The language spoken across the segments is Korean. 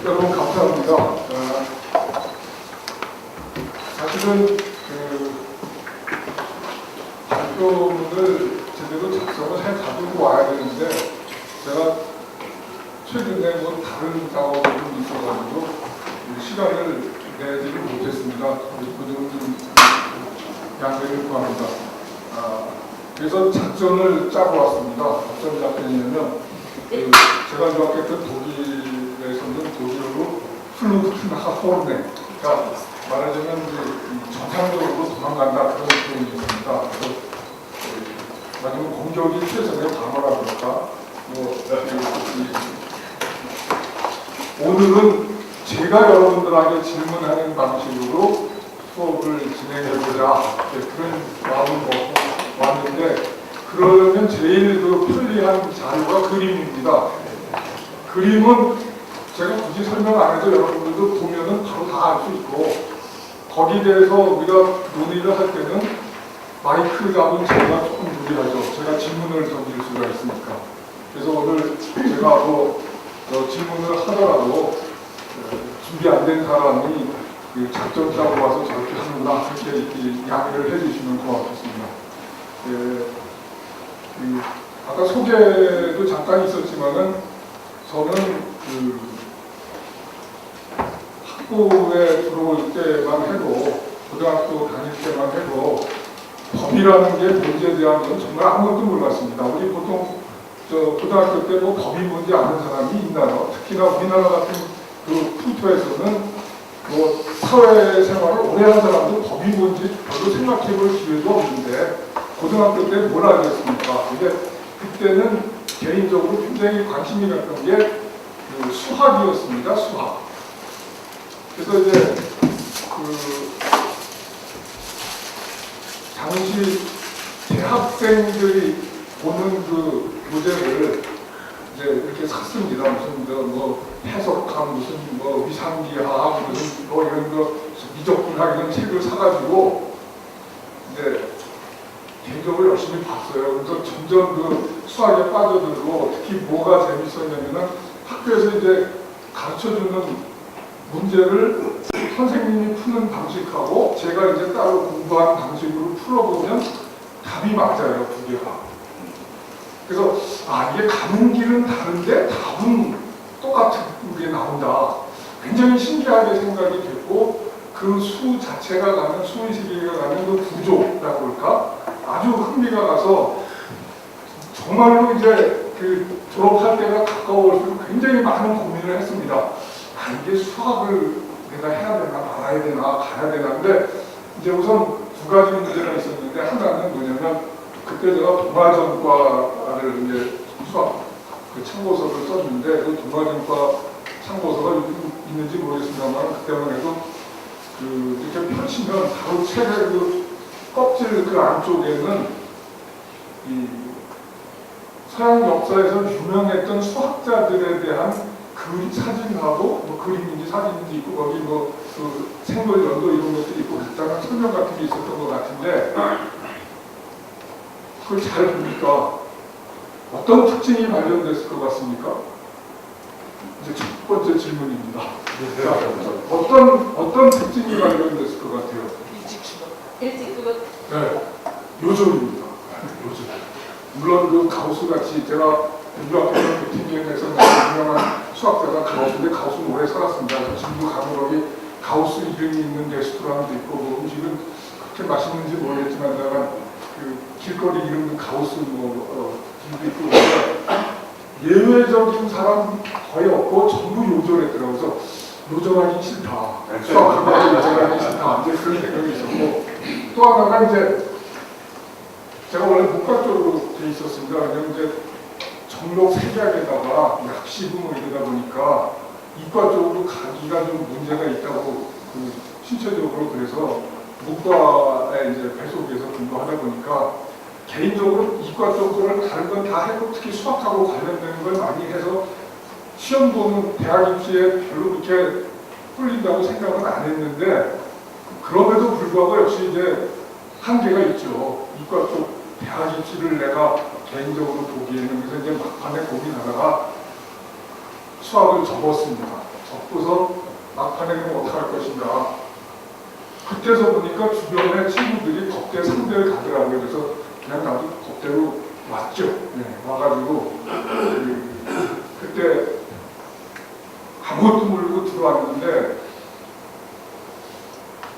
여러분 감사합니다. 사실은 발표문을 제대로 작성을 해 가지고 와야 되는데 제가 최근에 뭐 다른 작업이 좀 있어가지고 시간을 내지를 못했습니다. 그 점은 좀 양해를 구합니다. 그래서 작전을 짜고 왔습니다. 어떤 작전이냐면 제가 유학했던 독일에서는 독일어로 플루트나하호르네, 그러니까 말하자면 정상적으로 도망간다, 그런 표현이 있습니다. 그래서 마지막 공격이 최선의 방어라 그럴까. 오늘은 제가 여러분들에게 질문하는 방식으로 수업을 진행해보자, 그런 마음을 먹고 왔는데, 그러면 제일 편리한 자료가 그림입니다. 그림은 제가 굳이 설명 안 해도 여러분들도 보면은 바로 다 알 수 있고, 거기에 대해서 우리가 논의를 할 때는 마이크 잡은 제가 조금 유리하죠. 제가 질문을 던질 수가 있으니까. 그래서 오늘 제가 질문을 하더라도 준비 안 된 사람이 작전 짜고 와서 저렇게 하는구나, 그렇게 양해를 해주시면 고맙겠습니다. 아까 소개도 잠깐 있었지만은 저는 학부에 들어올 때만 해도, 고등학교 다닐 때만 해도 법이라는 게 뭔지에 대한 건 정말 아무것도 몰랐습니다. 우리 보통 고등학교 때 뭐 법이 뭔지 아는 사람이 있나요? 특히나 우리나라 같은 풍토에서는 뭐 사회생활을 오래 한 사람도 법이 뭔지 별로 생각해볼 기회도 없는데 고등학교 때 뭘 알겠습니까? 근데 그때는 개인적으로 굉장히 관심이 갔던 게 수학이었습니다. 수학. 그래서 이제 당시 대학생들이 보는 교재를 이제 이렇게 샀습니다. 무슨 뭐 해석학, 무슨 뭐 위상기하학, 무슨 뭐 이런 미적분학 이런 책을 사가지고 이제 개인적으로 열심히 봤어요. 그래서 점점 수학에 빠져들고, 특히 뭐가 재밌었냐면은 학교에서 이제 가르쳐주는 문제를 선생님이 푸는 방식하고 제가 이제 따로 공부하는 방식으로 풀어보면 답이 맞아요, 두 개가. 그래서 이게 가는 길은 다른데 답은 똑같은 게 나온다. 굉장히 신기하게 생각이 됐고, 그 수 자체가 가는, 수의식이 가는 그 구조라고 할까? 아주 흥미가 가서 정말로 이제 졸업할 때가 가까울수록 굉장히 많은 고민을 했습니다. 이게 수학을 내가 해야 되나 말아야 되나 가야 되나. 근데 이제 우선 두 가지 문제가 있었는데, 하나는 뭐냐면 그때 제가 동아전과를 이제 수학 참고서를 썼는데, 그 동아전과 참고서가 있는지 모르겠습니다만 그때만 해도 이렇게 펼치면 바로 책의 껍질 안쪽에는 이 서양 역사에서 유명했던 수학자들에 대한 사진하고 뭐 그림인지 사진인지 있고, 거기 생물 연도 이런 것들이 있고, 간단한 설명 같은 게 있었던 것 같은데, 그걸 잘 보니까 어떤 특징이 발견됐을 것 같습니까? 이제 첫 번째 질문입니다. 자, 어떤 특징이 발견됐을 것 같아요? 일찍 죽었. 네, 요즘입니다. 요즘. 물론 가우스같이 제가 유학하는 교팅에서 유명한 수학자가 가우스인데, 가우스는 오래 살았습니다. 지금도 가면 거기 가우스 이름이 있는 레스토랑도 있고, 뭐 음식은 그렇게 맛있는지 모르겠지만 내가 길거리 이름도 가우스 집도 있고, 예외적인 사람 거의 없고 전부 요절했더라고요. 그래서 요절하기 싫다, 수학하고 요절하기 싫다, 이제 그런 생각이 있었고, 또 하나가 이제 제가 원래 문과 쪽으로 돼 있었습니다. 왜냐면 이제 정록 색약에다가 약시부 이러다 보니까 이과 쪽으로 가기가 좀 문제가 있다고 신체적으로, 그래서 문과에 이제 배속해서 공부하다 보니까 개인적으로 이과 쪽으로는 다른 건 다 해도 특히 수학하고 관련되는 걸 많이 해서 시험 보는 대학 입시에 별로 그렇게 끌린다고 생각은 안 했는데, 그럼에도 불구하고 역시 이제 한계가 있죠. 이과 쪽 대학 입시를 내가 개인적으로 보기에는. 그래서 이제 막판에 고민하다가 수학을 접었습니다. 덮고서 막판에는 어떡할 것인가. 그때서 보니까 주변에 친구들이 덮대 상대를 가더라고요. 그래서 그냥 나도 덮대로 왔죠. 네, 와가지고 그때 아무것도 모르고 들어왔는데,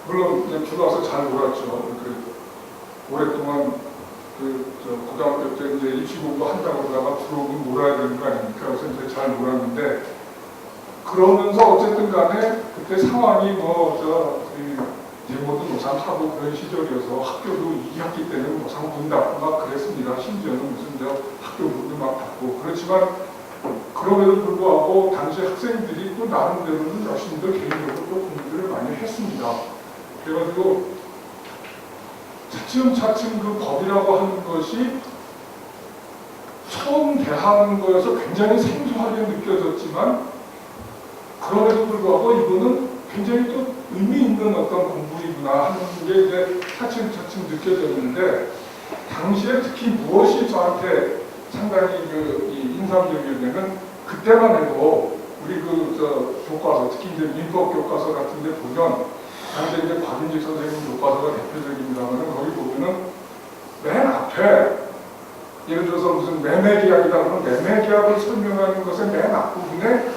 물론 이제 들어와서 잘 놀았죠. 오랫동안 고등학교 때 이제 입시 공부 한다고 그러다가 들어오면 놀아야 되는 거 아닙니까? 그래서 이제 잘 놀았는데, 그러면서 어쨌든 간에 그때 상황이 데모도 노상하고 그런 시절이어서 학교도 2학기 때는 노상 문 닫고 막 그랬습니다. 심지어는 무슨 학교 문도 막 닫고. 그렇지만 그럼에도 불구하고 당시 학생들이 또 나름대로는 열심히들 개인적으로 또 공부를 많이 했습니다. 그래가지고 차츰차츰 그 법이라고 하는 것이 처음 대하는 거여서 굉장히 생소하게 느껴졌지만, 그럼에도 불구하고 이거는 굉장히 또 의미 있는 어떤 공부이구나 하는 게 이제 차츰차츰 느껴졌는데, 당시에 특히 무엇이 저한테 상당히 인상적이었냐면, 그때만 해도 우리 교과서, 특히 이제 민법 교과서 같은 데 보면, 당시에 이제 박윤직 선생님 교과서가 대표적입니다만, 거기 보면은 맨 앞에 예를 들어서 무슨 매매계약이다 그러면 매매계약을 설명하는 것의 맨 앞부분에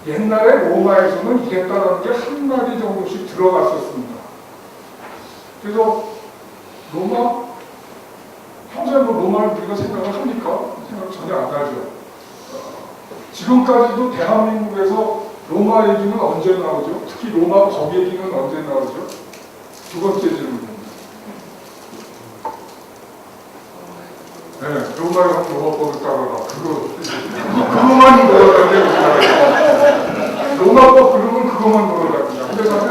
옛날에 로마에서는 이랬다라는 게 한 마디 정도씩 들어갔었습니다. 그래서 평소에 로마를 우리가 생각을 합니까? 생각 전혀 안 하죠. 지금까지도 대한민국에서 로마 얘기는 언제 나오죠? 특히 로마 법 얘기는 언제 나오죠? 두 번째 질문입니다. 네, 로마법을 따라라. 그거만 놀아다니는 로마법 그러면 그거만 놀아다닙니다. 근데 저는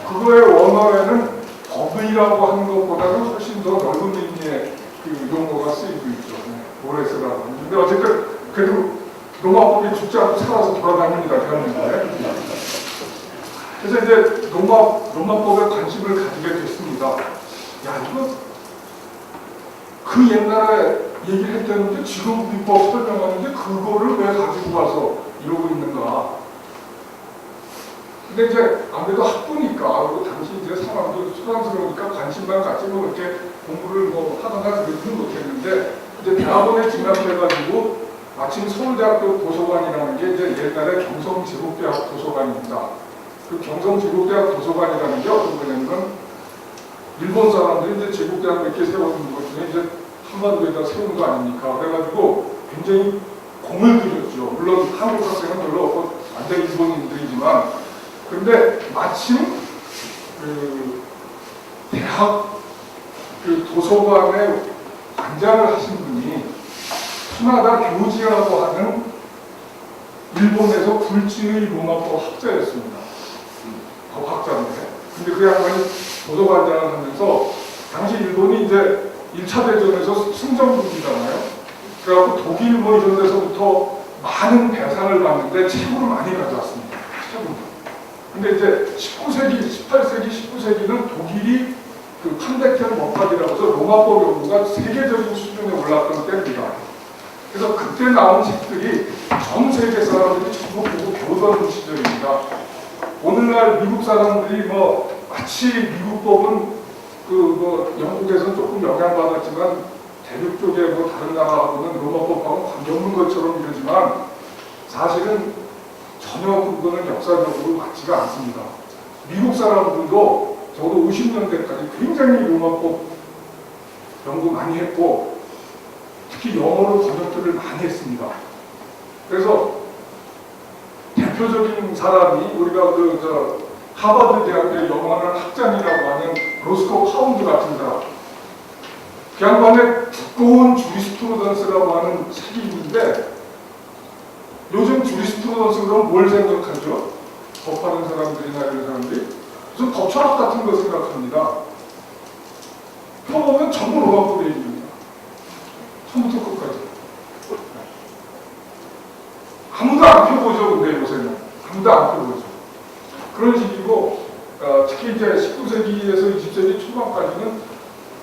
그거의 원어에는 법이라고 하는 것보다는 훨씬 더 넓은 의미의 용어가 쓰이고 있죠. 모레스라고. 근데 어쨌든 그래도 로마법이 죽지 않고 살아서 돌아다닙니다. 대한민국에. 그래서 이제 로마법에 관심을 가지게 됐습니다. 야, 이거 그 옛날에 얘기를 했다는데 지금 민법 설명하는데 그거를 왜 가지고 와서 이러고 있는가. 근데 이제 아무래도 학부니까, 그리고 당시 이제 사람도 수강스러우니까 관심만 갖지 이렇게 공부를 하거나 그러지는 못했는데, 이제 대학원에 진학해가지고 마침 서울대학교 도서관이라는 게 이제 옛날에 경성제국대학 도서관입니다. 그 경성제국대학 도서관이라는 게 어떤 거냐면, 일본 사람들이 이제 제국대학 몇 개 세워준 것 중에 이제 한반도에다 세운 거 아닙니까? 그래가지고 굉장히 공을 들였죠. 물론 한국 학생은 별로 없고 완전 일본인들이지만, 근데 마침 대학 도서관에 관장을 하신 분이 수나다 교지라고 하는 일본에서 굴지의 로마법 학자였습니다. 법학자인데. 근데 그 양반이 도서관장을 하면서, 당시 일본이 이제 1차 대전에서 승전국이잖아요. 그래갖고 독일 이런 데서부터 많은 배상을 받는데 최고로 많이 가져왔습니다. 최고로. 근데 이제 19세기, 18세기, 19세기는 독일이 판데켄 법학이라고 해서 로마법 연구가 세계적인 수준에 올랐던 때입니다. 그래서 그때 나온 책들이 전 세계 사람들이 전부 보고 배우던 시절입니다. 오늘날 미국 사람들이 마치 미국법은 영국에서는 조금 영향받았지만 대륙 쪽에 다른 나라하고는 로마법하고는 관계없는 것처럼 이러지만, 사실은 전혀 그거는 역사적으로 맞지가 않습니다. 미국 사람들도 적어도 50년대까지 굉장히 로마법 연구 많이 했고, 특히 영어로 번역들을 많이 했습니다. 그래서 대표적인 사람이 우리가 하버드 대학의 영어하는 학장이라고 하는 로스코 파운드 같은 사람. 그 양반의 두꺼운 주리스프루던스라고 하는 책이 있는데, 요즘 주리스프루던스 그러면 뭘 생각하죠? 법하는 사람들이나 이런 사람들이 무슨 법철학 같은 거 생각합니다. 펴보면 전부 로마법 얘기입니다. 처음부터 끝까지. 아무도 안 펴보죠. 근데 요새는 아무도 안 펴보죠. 그런 식이고, 특히 이제 19세기에서 20세기 초반까지는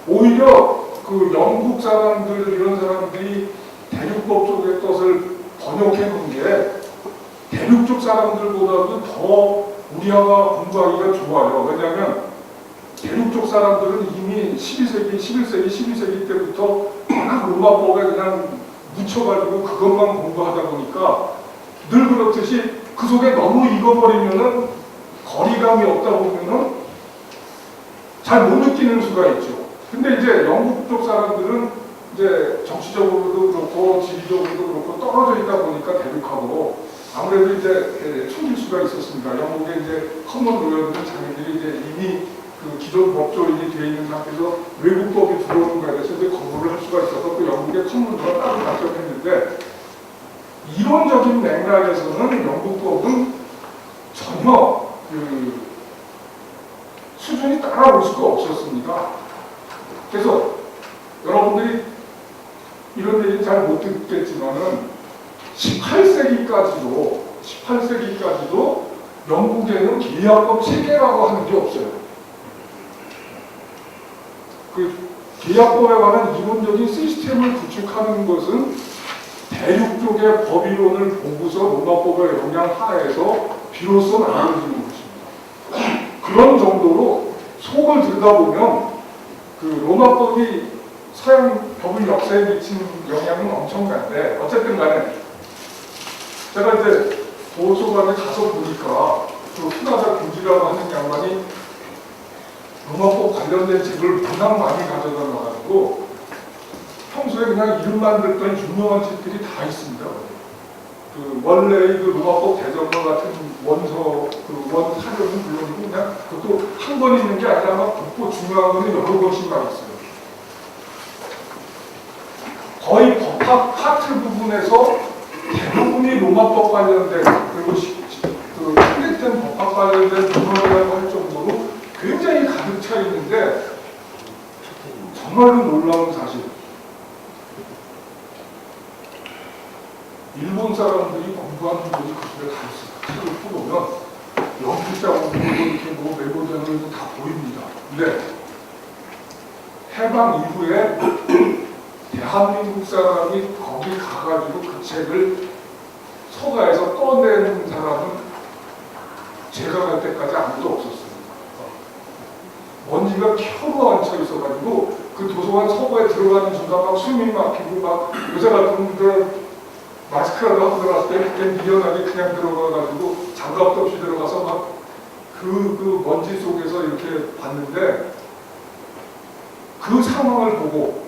오히려 영국 사람들 이런 사람들이 대륙법 쪽의 것을 번역해 놓은 게 대륙 쪽 사람들보다도 더 우리나라 공부하기가 좋아요. 왜냐하면 대륙 쪽 사람들은 이미 12세기, 11세기, 12세기 때부터 워낙 로마법에 그냥 묻혀가지고 그것만 공부하다 보니까 늘 그렇듯이 그 속에 너무 익어버리면은 거리감이 없다 보면은 잘 못 느끼는 수가 있죠. 근데 이제 영국 쪽 사람들은 이제 정치적으로도 그렇고 지리적으로도 그렇고 떨어져 있다 보니까 대륙하고 아무래도 이제 숨길 수가 있었습니다. 영국의 이제 커먼 로열들은 자기들이 이제 이미 그 기존 법조인이 되어 있는 상태에서 외국법이 들어오는 거에 대해서 이제 거부를 할 수가 있어서 그 영국의 커먼로가 따로 작성했는데 이론적인 맥락에서는 영국법은 전혀 그 수준이 따라올 수가 없었습니다. 그래서 여러분들이 이런 얘기 잘 못 듣겠지만은 18세기까지도 영국에는 계약법 체계라고 하는 게 없어요. 그 계약법에 관한 이론적인 시스템을 구축하는 것은 대륙 쪽의 법이론을 보고서 로마법의 영향 하에서 비로소 만들어지는 것입니다. 그런 정도로 속을 들여다보면 그 로마법이 서양 법의 역사에 미친 영향은 엄청난데 어쨌든 간에 제가 이제 도서관에 가서 보니까 그 후나자 김지라고 하는 양반이 로마법 관련된 책을 워낙 많이 가져다 놔가지고 평소에 그냥 이름만 듣던 유명한 책들이 다 있습니다. 그 원래의 그 로마법 대전과 같은 원서 그 원 사료는 물론이고 그냥 그것도 한 권 있는 게 아니라 막 국보 중요한 거는 여러 권씩 막 있어요. 거의 법학 파트 부분에서 대부분이 로마법 관련된 그리고 그 편집된 법학 관련된 문헌이라고 할 정도로 굉장히 가득 차 있는데 정말로 놀라운 사실. 일본 사람들이 공부하는 분이 그 속에 다 있어요. 책을 풀어보면 연필자국 이렇게 뭐 메모되는 거 다 보입니다. 근데 해방 이후에 대한민국 사람이 거기 가가지고 그 책을 서가에서 꺼내는 사람은 제가 갈 때까지 아무도 없었어요. 먼지가 켜로 앉혀 있어가지고 그 도서관 서고에 들어가는 순간 막 숨이 막히고 막 여자 같은 분들 마스크라도 하고 들어갔을 때 그때 미련하게 그냥 들어가가지고 장갑도 없이 들어가서 막 그 먼지 속에서 이렇게 봤는데 그 상황을 보고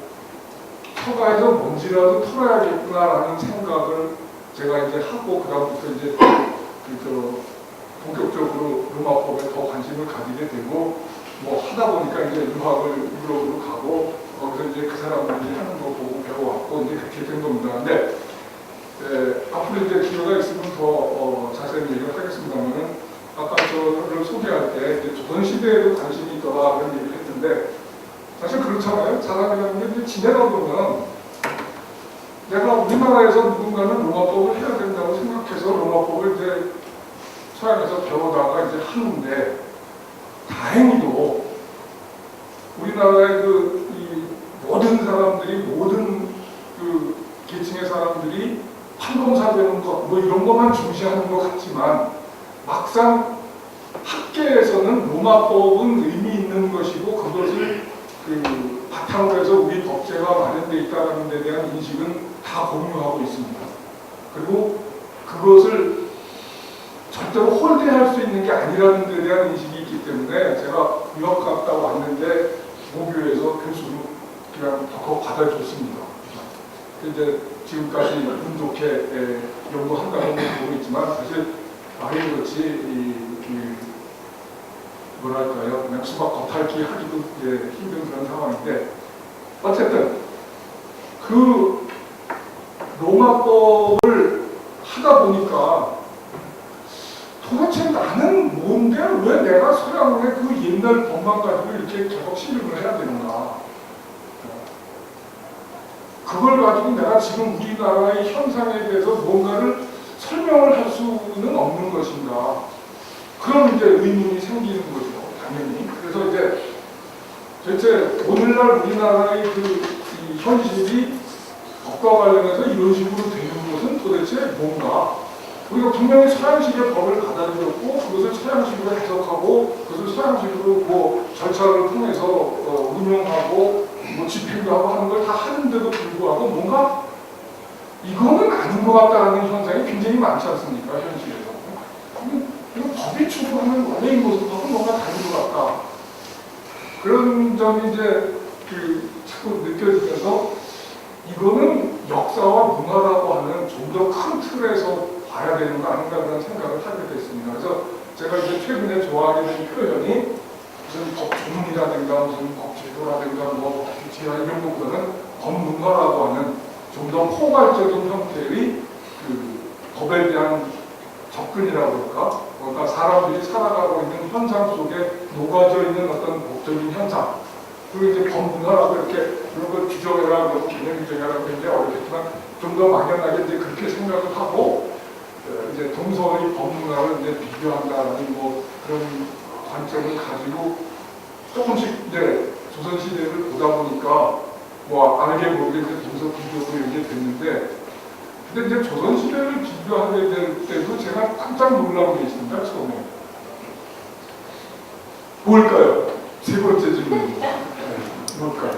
서가에서 먼지라도 털어야겠구나라는 생각을 제가 이제 하고 그다음부터 이제 본격적으로 로마법에 더 관심을 가지게 되고 뭐 하다 보니까 이제 유학을 유럽으로 가고 거기서 이제 그 사람들이 하는 거 보고 배워왔고 이제 그렇게 된 겁니다. 근데 앞으로 이제 기회가 있으면 더 자세히 얘기를 하겠습니다만은 아까 저를 소개할 때 이제 조선시대에도 관심이 있더라 그런 얘기를 했는데 사실 그렇잖아요. 사람이라는 게 지내다 보면 내가 우리나라에서 누군가는 로마법을 해야 된다고 생각해서 로마법을 이제 서양에서 배우다가 이제 하는데 다행히도 우리나라의 이 모든 사람들이 모든 그 계층의 사람들이 판검사되는 것 뭐 이런 것만 중시하는 것 같지만 막상 학계에서는 로마법은 의미 있는 것이고 그것을 그 바탕으로 해서 우리 법제가 마련되어 있다는 데 대한 인식은 다 공유하고 있습니다. 그리고 그것을 절대로 홀대할 수 있는 게 아니라는 데 대한 인식이 있기 때문에 제가 유학 갔다 왔는데 모교에서 교수로 그냥 더 받아줬습니다. 이제 지금까지 운 좋게 연구한다고 보고 있지만 사실 말이 그렇지 뭐랄까요 그냥 수박 겉핥기 하기도 힘든 그런 상황인데 어쨌든 그 로마법을 하다 보니까 도대체 나는 뭔데 왜 내가 서양의 그 옛날 법만 가지고 이렇게 계속 실험을 해야 되는가? 그걸 가지고 내가 지금 우리나라의 현상에 대해서 뭔가를 설명을 할 수는 없는 것인가? 그런 이제 의문이 생기는 거죠, 당연히. 그래서 이제 도대체 오늘날 우리나라의 이 현실이 법과 관련해서 이런 식으로 되는 것은 도대체 뭔가? 우리가 분명히 서양식의 법을 받아들였고 그것을 서양식으로 해석하고 그것을 서양식으로 뭐 절차를 통해서 운용하고 뭐 집행도 하고 하는 걸 다 하는데도 불구하고 뭔가 이거는 아닌 것 같다는 현상이 굉장히 많지 않습니까? 현실에서. 이거 법이 추구하는 원래의 모습하고 뭔가 다른 것 같다. 그런 점이 이제 자꾸 느껴지면서 이거는 역사와 문화라고 하는 좀 더 큰 틀에서 봐야 되는 거 아닌가 그런 생각을 하게 됐습니다. 그래서 제가 이제 최근에 좋아하게 된 표현이 무슨 법조문이라든가 무슨 법제도라든가 뭐 법규제야 이런 것보다는 법문화라고 하는 좀 더 포괄적인 형태의 법에 대한 접근이라고 할까? 그러니까 사람들이 살아가고 있는 현상 속에 녹아져 있는 어떤 법적인 현상. 그리고 이제 법문화라고 이렇게 이런 걸 규정해라, 뭐 개념 규정해라고 굉장히 어렵겠지만 좀 더 막연하게 이제 그렇게 생각을 하고 이제 동서의 법문화를 이제 비교한다라는 뭐 그런 관점을 가지고 조금씩 이제 조선시대를 보다 보니까 뭐 알게 모르게 이제 동서 비교로 이게 됐는데 근데 이제 조선시대를 비교하게 될 때도 제가 깜짝 놀라운 게 있습니다, 처음에. 뭘까요? 세 번째 질문. 뭘까요?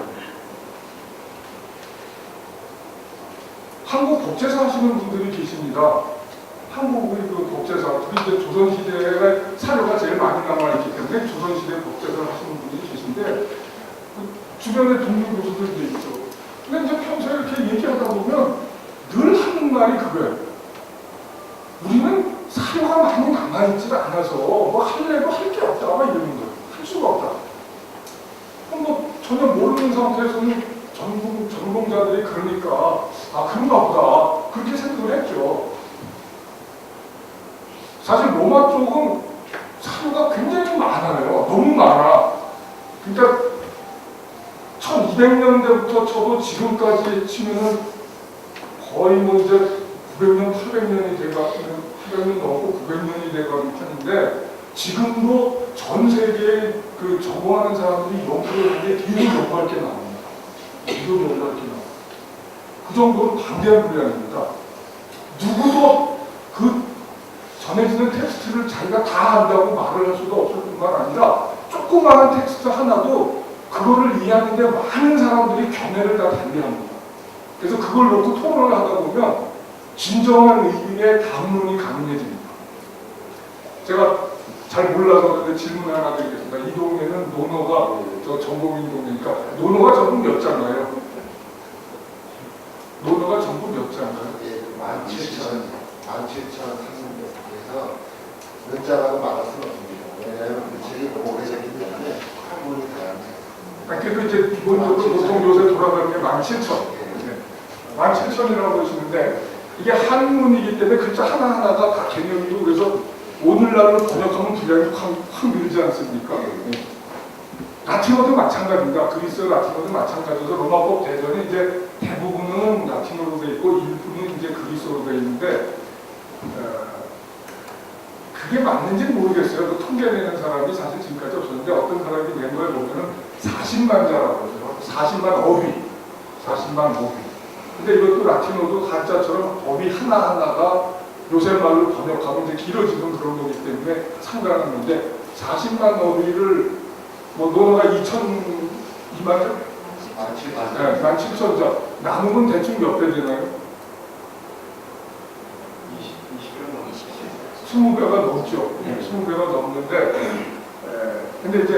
한국 법제사 하시는 분들이 계십니다. 한국의 그 법제사, 특히 이제 조선시대의 사료가 제일 많이 남아있기 때문에 조선시대 법제사를 하시는 분들이 계신데, 그 주변에 독립교수들도 있죠. 근데 이제 평소에 이렇게 얘기하다 보면 늘 하는 말이 그거예요. 우리는 사료가 많이 남아있지 않아서 뭐 할래도 할 게 없다. 막 이러는 거예요. 할 수가 없다. 그럼 뭐 전혀 모르는 상태에서는 전공자들이 그러니까 그런가 보다. 그렇게 생각을 했죠. 사실 로마 쪽은 사료가 굉장히 많아요. 너무 많아. 그러니까 1200년대부터 쳐도 지금까지 치면은 거의 뭐 이제 900년, 800년이 돼가는 800년 넘고 900년이 돼가는 편인데 지금도 전 세계에 그 전공하는 사람들이 연구를 하는 게 계속 연구할 게 나옵니다. 계속 연구할 게 나옵니다. 그 정도로 방대한 분량입니다. 누구도 그 전해지는 텍스트를 자기가 다 안다고 말을 할 수도 없을 뿐만 아니라 조그마한 텍스트 하나도 그거를 이해하는데 많은 사람들이 견해를 다 달리합니다. 그래서 그걸 놓고 토론을 하다 보면 진정한 의미의 담론이 가능해집니다. 제가 잘 몰라서 그런데 질문 하나 드리겠습니다. 이 동네는 논어가 저 전국인 동네니까 논어가 전부 몇 자인가요? 논어가 전부 몇 자인가요? 17,000에서 몇 자라고 말할 수는 없습니다. 왜냐하면 그 책이 너무 오래됐기 때문에 한문이 다양해요. 그 이제 기본적으로 보통 요새 돌아가는 게 17,000. 17,000이라고 보시는데 이게 한문이기 때문에 글자 하나하나가 다 개념이고 그래서 오늘날로 번역하면 분량이 확 늘지 않습니까? 라틴어도 마찬가지입니다. 그리스 라틴어도 마찬가지여서 로마법 대전에 이제 대부분은 라틴어로 되어 있고 일부는 이제 그리스어로 되어 있는데 그게 맞는지는 모르겠어요. 그 통계 내는 사람이 사실 지금까지 없었는데 어떤 사람이 낸 거에 보면은 40만 자라고 해요. 40만 어휘. 40만 어휘. 근데 이것도 라틴어도 한자처럼 어휘 하나하나가 요새 말로 번역하면 이제 길어지는 그런 거기 때문에 상관하는 건데 40만 어휘를 뭐 논어가 2,000만 17,000자 나누면 대충 몇 배 되나요? 20배가 넘죠. 20배가 넘는데 근데 이제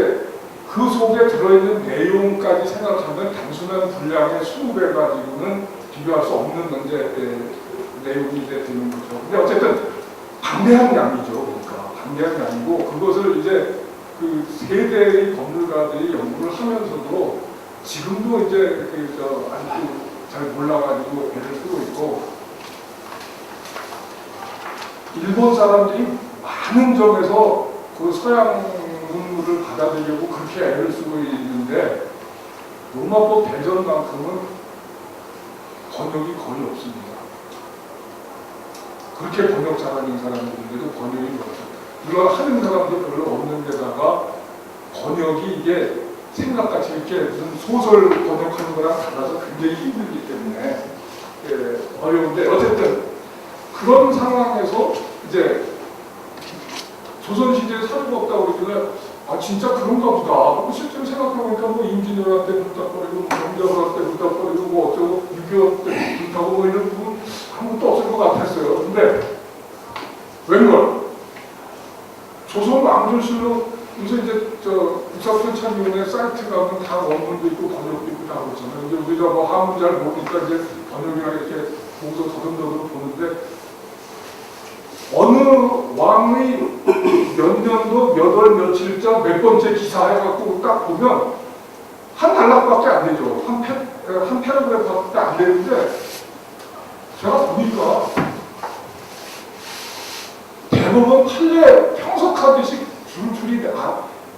그 속에 들어있는 내용까지 생각하면 단순한 분량의 20배 가지고는 비교할 수 없는 내용이 이제 되는 거죠. 근데 어쨌든 방대한 양이죠. 그러니까 방대한 양이고 그것을 이제 그 세대의 법률가들이 연구를 하면서도 지금도 이제 아직도 잘 몰라가지고 애를 쓰고 있고 일본 사람들이 많은 점에서 그 서양 문물을 받아들이려고 그렇게 애를 쓰고 있는데 로마법 대전만큼은 번역이 거의 없습니다. 그렇게 번역 잘하는 사람들인데도 번역이 없어요. 물론 하는 사람도 별로 없는 데다가 번역이 이게 생각같이 이렇게 무슨 소설 번역하는 거랑 달라서 굉장히 힘들기 때문에 어려운데 어쨌든 그런 상황에서 이제 조선시대에 사료가 없다고 그러길래 아 진짜 그런가 보다. 실제로 생각해보니까 뭐 임진왜란 때 불닭거리고 명자호란 때 불닭거리고 뭐 어쩌고 6.25 때 불타고 뭐 이런 부분 아무것도 없을 것 같았어요. 근데 웬걸 조선 왕조실록 요새 이제 저 국사편찬위원회 사이트 가면 다 원문도 있고 번역도 있고 다 그렇잖아요. 이제 우리가 뭐 한문 잘 모르니까 이제 번역이나 이렇게 보고서 더듬더듬 보는데 어느 왕의 몇 년도 몇 월 며칠자 몇 번째 기사 해갖고 딱 보면 한 단락밖에 안 되죠. 한 패러그래프밖에 안 되는데 제가 보니까 대부분 판례 평석하듯이 줄줄이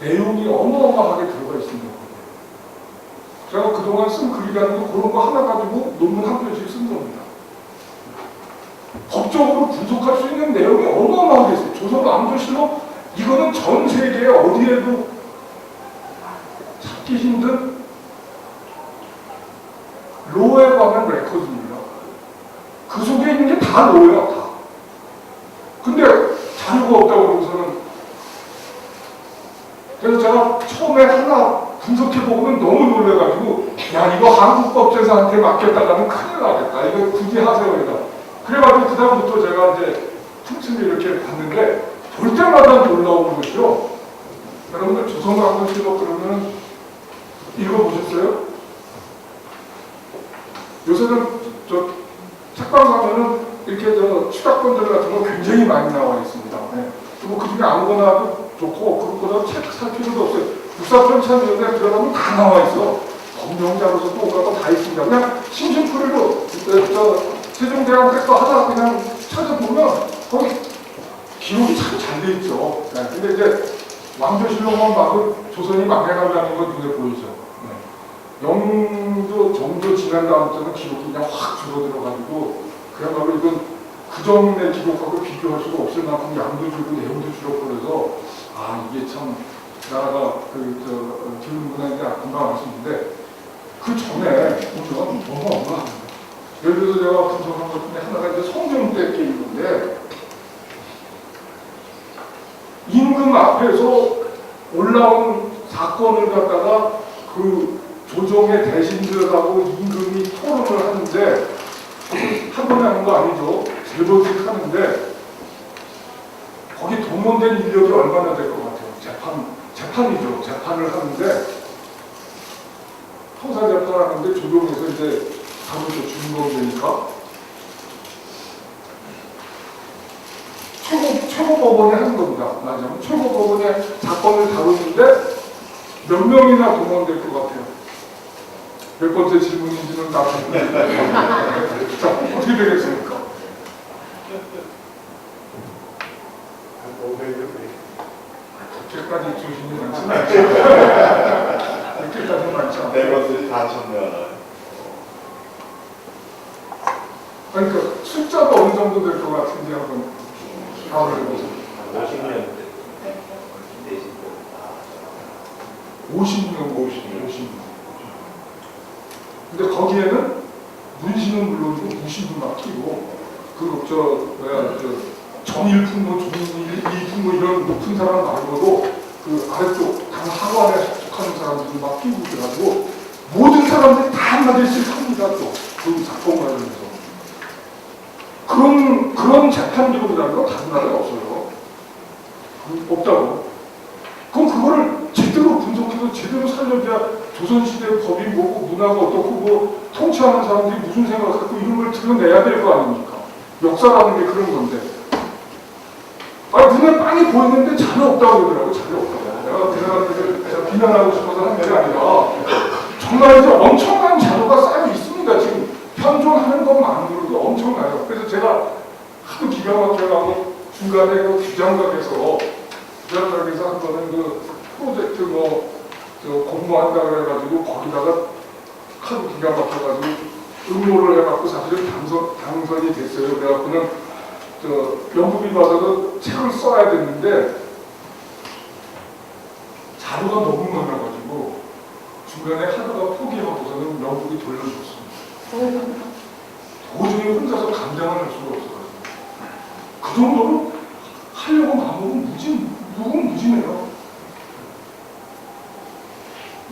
내용이 어마어마하게 들어가 있습니다. 제가 그동안 쓴 글이라는 거 그런 거 하나 가지고 논문 한 편씩 쓴 겁니다. 법적으로 분석할 수 있는 내용이 어마어마하게 있어요. 조선 왕조실록 이거는 전 세계 어디에도 찾기 힘든 로에 관한 레코드입니다. 그 속에 있는 게 다 로예요, 다. 근데 자료가 없다고 그러고서는 그래서 제가 처음에 하나 분석해보고는 너무 놀래가지고 야 이거 한국법제사한테 맡겼다가는 큰일 나겠다. 이거 굳이 하세요. 이거. 그래가지고 그다음부터 제가 이제 틈틈이 이렇게 봤는데 볼 때마다 놀라운 것이요. 여러분들 조선왕조실록 그러면 읽어보셨어요? 요새는 저 책방 가면은 이렇게 저 추락본들 같은 거 굉장히 많이 나와 있습니다. 네. 그리고 그 중에 아무거나도 좋고 그것보다 책 살 필요도 없어요. 국사편찬위원회 들어가면 다 나와 있어. 법령자로서도 뭔가 다 있습니다. 그냥 심심풀이로 저 세종대왕 책도 하나 그냥 찾아보면 거기 기록이 참 잘 돼 있죠. 네. 근데 이제 왕조실록만 봐도 조선이 망해간다는 건 눈에 보이죠. 네. 영조 정조 지난 다음부터는 기록이 그냥 확 줄어들어가지고 그야말로 이건 그전의 기록하고 비교할 수가 없을 만큼 양도 줄고 내용도 줄어버려서 아 이게 참 나라가 기운문화인데 금방 말씀인데 그 전에 보면 너무 어마어마합니다. 예를 들어서 제가 분석한 것 중에 하나가 이제 성종 때 게임인데 임금 앞에서 올라온 사건을 갖다가 그 조정의 대신들하고 임금이 토론을 하는데 한 번에 하는 거 아니죠. 세 번씩 하는데 거기 동원된 인력이 얼마나 될 것 같아요. 재판이죠. 재판을 하는데 형사재판을 하는데 조정에서 이제 다루죠. 주인공이니까 최고법원이 하는 겁니다. 맞아요. 최고법원의 사건을 다루는데 몇 명이나 동원될 것 같아요. 몇 번째 질문인지는 다 자, 어떻게 되겠습니까? 그렇게까지 조심이 많지 않죠. 그렇게까지 많지 않죠. 네 것들이 다 참여하나요? 그러니까 숫자가 어느 정도 될 것 같은지 한번 다음을 해보세요. 50명. 근데 거기에는 문신은 물론이고 무신도 끼고 전일품모, 중일품모 이런 높은 사람 말고도 그 아래쪽 당 하관에 속하는 사람들이 막 끼고 그래가지고 모든 사람들이 다 한마디씩 합니다. 또 그 사건 관련해서 그런 재판 기록이라는 건 다른 나라에 없어요. 없다고. 그럼 그거를 제대로 분석해서 제대로 살려줘야 조선시대 법이 뭐고 문화가 어떻고 뭐 통치하는 사람들이 무슨 생각을 갖고 이런 걸 드러내야 될 거 아닙니까? 역사라는 게 그런 건데. 눈에 빤히 보이는데 자료 없다고 그러더라고. 자료 없다고. 내가 그 사람들을 비난하고 싶어서 하는 게 아니라 정말 이제 엄청난 자료가 쌓여 있습니다. 지금 현존하는 것만으로도 엄청나요. 그래서 제가 하도 기가 막혀가고 중간에 그 규장각에서 한 거는 그 프로젝트 공모한다 그래가지고 거기다가 하도 기가 막혀가지고 응모를 해갖고 사실은 당선이 됐어요. 그래갖고는 연구비 받아서 책을 써야 됐는데 자료가 너무 많아가지고 중간에 하다가 포기하고서는 연구비 돌려줬습니다. 도저히 혼자서 감당을 할 수가 없어가지고 정도로 하려고 마음먹으면 무지네요.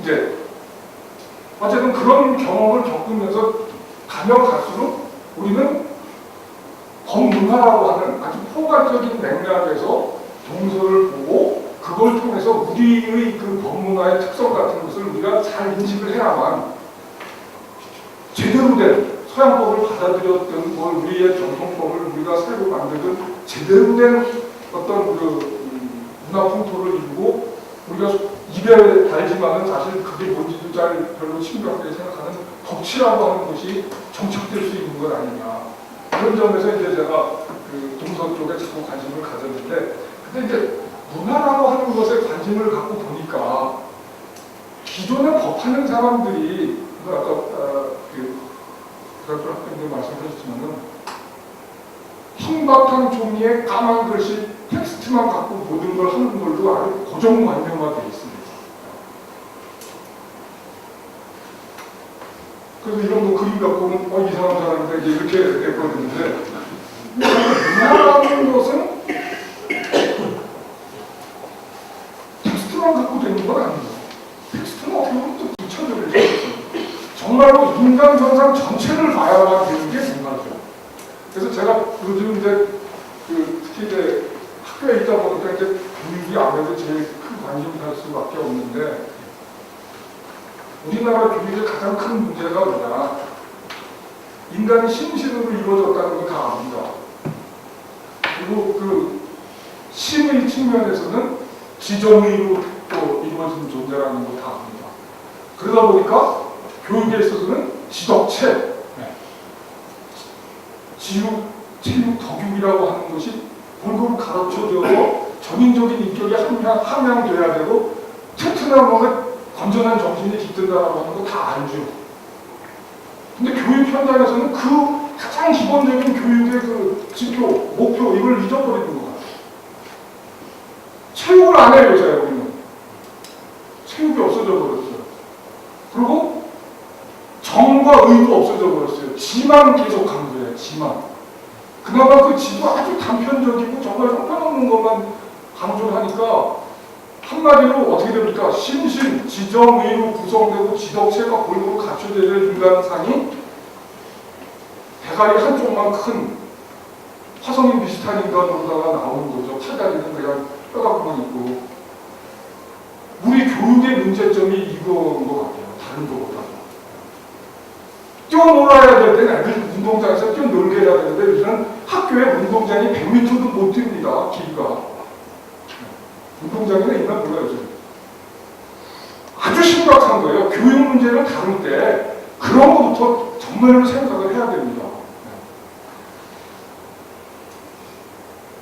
이제 어쨌든 그런 경험을 겪으면서 가면 갈수록 우리는 범문화라고 하는 아주 포괄적인 맥락에서 동서를 보고 그걸 통해서 우리의 그 범문화의 특성 같은 것을 우리가 잘 인식을 해야만 제대로 된 서양법을 받아들였던 걸 우리의 전통법을 우리가 새로 만드는 제대로 된 어떤 그 문화 풍토를 이루고 우리가 입에 달지만은 사실 그게 뭔지도 잘 별로 심각하게 생각하는 덕치라고 하는 것이 정착될 수 있는 것 아니냐. 그런 점에서 이제 제가 그 동서 쪽에 자꾸 관심을 가졌는데, 근데 이제 문화라고 하는 것에 관심을 갖고 보니까 기존에 법하는 사람들이 아까 대학교 학생들 말씀하셨지만은 흰바탕 종이에 까만 글씨 텍스트만 갖고 모든 걸 하는 걸로 아주 고정관념화되어 있습니다. 그래서 이런 거 그림 갖고는 이상한 사람인데 이렇게 됐거든요. 문화라는 것은 텍스트만 갖고 되는 건 아니에요. 텍스트는 어떻게 보면 또 붙여져야 돼요. 정말로 인간 현상 전체를 봐야만 되는 게 문화죠. 그래서 제가 요즘 이제 특히 이제 학교에 있다 보니까 이제 교육이 아무래도 제일 큰 관심이 갈 수밖에 없는데, 우리나라 교육의 가장 큰 문제가 뭐냐? 인간이 심신으로 이루어졌다는 걸 다 압니다. 그리고 그 심의 측면에서는 지정의로 또 이루어진 존재라는 걸 다 압니다. 그러다 보니까 교육에 있어서는 지덕체, 지육, 체육, 덕육이라고 하는 것이 골고루 가르쳐져서 전인적인 인격이 함양돼야 되고 튼튼한 몸에 건전한 정신이 깃든다라고 하는 거 다 알죠. 근데 교육 현장에서는 그 가장 기본적인 교육의 그 지표, 목표 이걸 잊어버리는 것 같아요. 체육을 안 해요, 요새 우리는. 체육이 없어져 버렸어요. 그리고 정과 의도 없어져 버렸어요. 지만 계속 간 거예요, 지만. 그나마 그 지도 아주 단편적이고 정말 형편없는 것만 강조를 하니까 한마디로 어떻게 됩니까? 심신, 지정의로 구성되고 지덕체가 골고루 갖춰져 있는 인간상이 대가리 한쪽만 큰 화성인 비슷한 인간으로다가 나오는 거죠. 팔다리는 그냥 뼈가만 있고. 우리 교육의 문제점이 이거인 것 같아요. 다른 것보다. 뛰어놀아야 될 때는 애들 운동장에서 뛰어놀게 해야 되는데 요즘은 학교에 운동장이 100m도 못 뜁니다. 길이가. 운동장에는 있나 몰라요. 요즘. 아주 심각한 거예요. 교육 문제를 다룰 때 그런 것부터 정말로 생각을 해야 됩니다.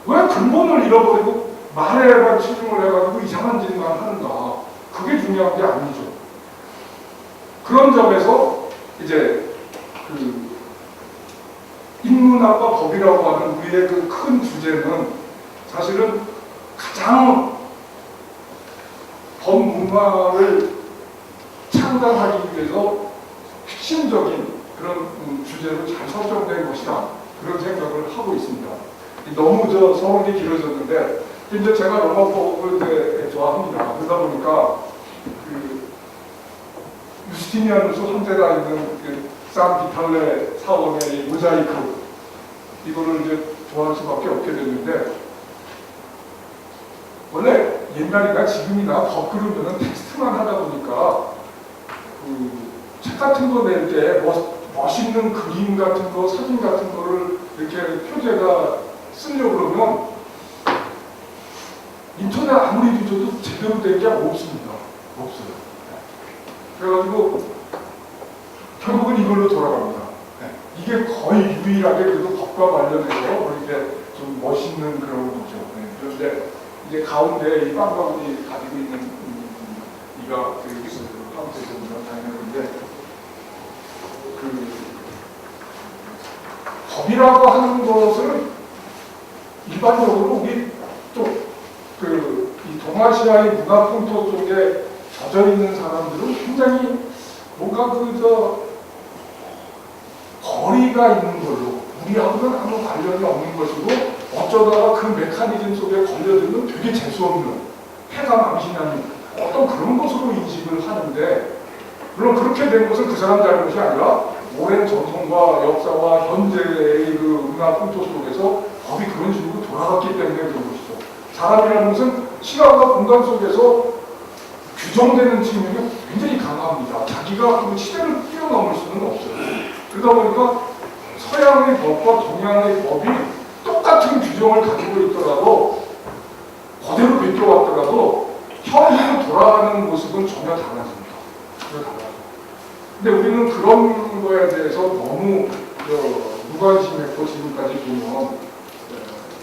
왜 근본을 잃어버리고 말에만 치중을 해가지고 이상한 짓만 하는가. 그게 중요한 게 아니죠. 그런 점에서 이제 그 인문학과 법이라고 하는 우리의 그 큰 주제는 사실은 가장 법문화를 창단하기 위해서 핵심적인 그런 주제로 잘 설정된 것이다. 그런 생각을 하고 있습니다. 너무 서론이 길어졌는데 이제 제가 로마법을 좋아합니다. 그러다 보니까 그 유스티니아누스 황제가 있는 그 산비탈레 사원의 이 모자이크 이거를 이제 좋아할 수밖에 없게 됐는데, 원래 옛날이나 지금이나 법 그리면은 텍스트만 하다 보니까 그 책 같은 거 낼 때 멋있는 그림 같은 거, 사진 같은 거를 이렇게 표제가 쓰려고 그러면 인터넷 아무리 뒤져도 제대로 된 게 없습니다. 없어요. 그래가지고 결국은 이걸로 돌아갑니다. 이게 거의 유일하게 그래도 법과 관련해서 이렇게 좀 멋있는 그런 거죠. 그런데 이제 가운데 이 빵가운이 가지고 있는 이가 여기 있어요. 파운테이션 다이너인데 그 법이라고 하는 것을 일반적으로 우리 쪽 이 동아시아의 문화 풍토 속에 젖어 있는 사람들은 굉장히 뭔가 거리가 있는 걸로 우리하고는 아무 관련이 없는 것이고 어쩌다가 그 메커니즘 속에 걸려들면 되게 재수없는 해가 망신하는 어떤 그런 것으로 인식을 하는데, 물론 그렇게 된 것은 그 사람 잘못이 아니라 오랜 전통과 역사와 현재의 그 문화 풍토 속에서 법이 그런 식으로 돌아갔기 때문에 그런 것이죠. 사람이라는 것은 시간과 공간 속에서 규정되는 측면이 굉장히 강합니다. 자기가 그 시대를 뛰어넘을 수는 없어요. 그러다 보니까 서양의 법과 동양의 법이 똑같은 규정을 가지고 있더라도, 그대로 베껴왔더라도 현실로 돌아가는 모습은 전혀 달라집니다. 전혀 달라요. 근데 우리는 그런 거에 대해서 너무 무관심했고, 지금까지 보면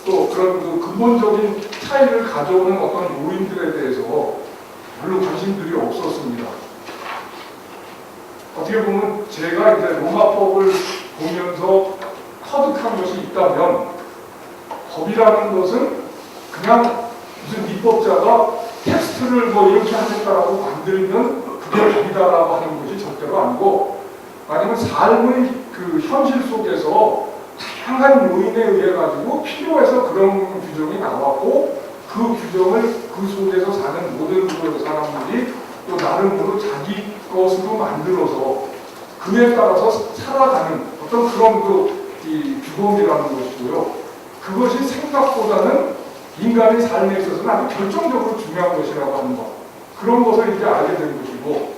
또 그런 그 근본적인 차이를 가져오는 어떤 요인들에 대해서 별로 관심들이 없었습니다. 어떻게 보면 제가 이제 로마법을 보면서 터득한 것이 있다면, 법이라는 것은 그냥 무슨 입법자가 텍스트를 뭐 이렇게 하겠다라고 만들면 그게 법이다라고 하는 것이 절대로 아니고, 아니면 삶의 그 현실 속에서 다양한 요인에 의해 가지고 필요해서 그런 규정이 나왔고, 그 규정을 그 속에서 사는 모든 그 사람들이 또 나름대로 자기 것으로 만들어서 그에 따라서 살아가는 어떤 그런 이 규범이라는 것이고요. 그것이 생각보다는 인간의 삶에 있어서는 아주 결정적으로 중요한 것이라고 하는 것. 그런 것을 이제 알게 된 것이고,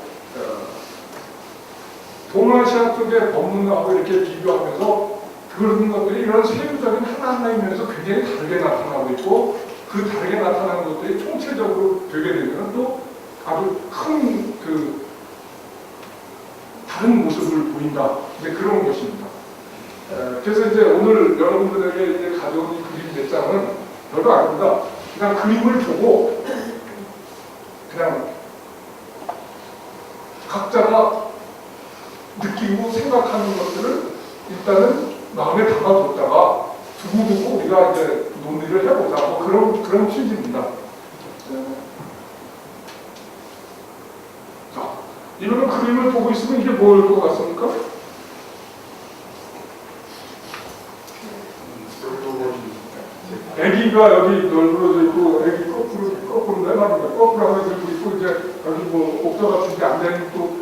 동아시아 쪽의 법문하고 이렇게 비교하면서 그런 것들이 이런 세부적인 하나하나의 면에서 굉장히 다르게 나타나고 있고, 그 다르게 나타나는 것들이 총체적으로 되게 되면 또 아주 큰 그 다른 모습을 보인다. 이제 그런 것입니다. 그래서 이제 오늘 여러분들에게 이제 가져온 이 그림 몇 장은 별거 아닙니다. 그냥 그림을 보고 그냥 각자가 느끼고 생각하는 것들을 일단은 마음에 담아뒀다가 두고두고 우리가 이제 논의를 해보자. 뭐 그런 취지입니다. 자, 이런 그림을 보고 있으면 이게 뭘 것 같습니까? 애기가 여기 널브러져 있고, 애기 거꾸로 내 말인가? 거꾸로 하나 들고 있고, 이제 여기 뭐 옥자가 준비 안 되는 또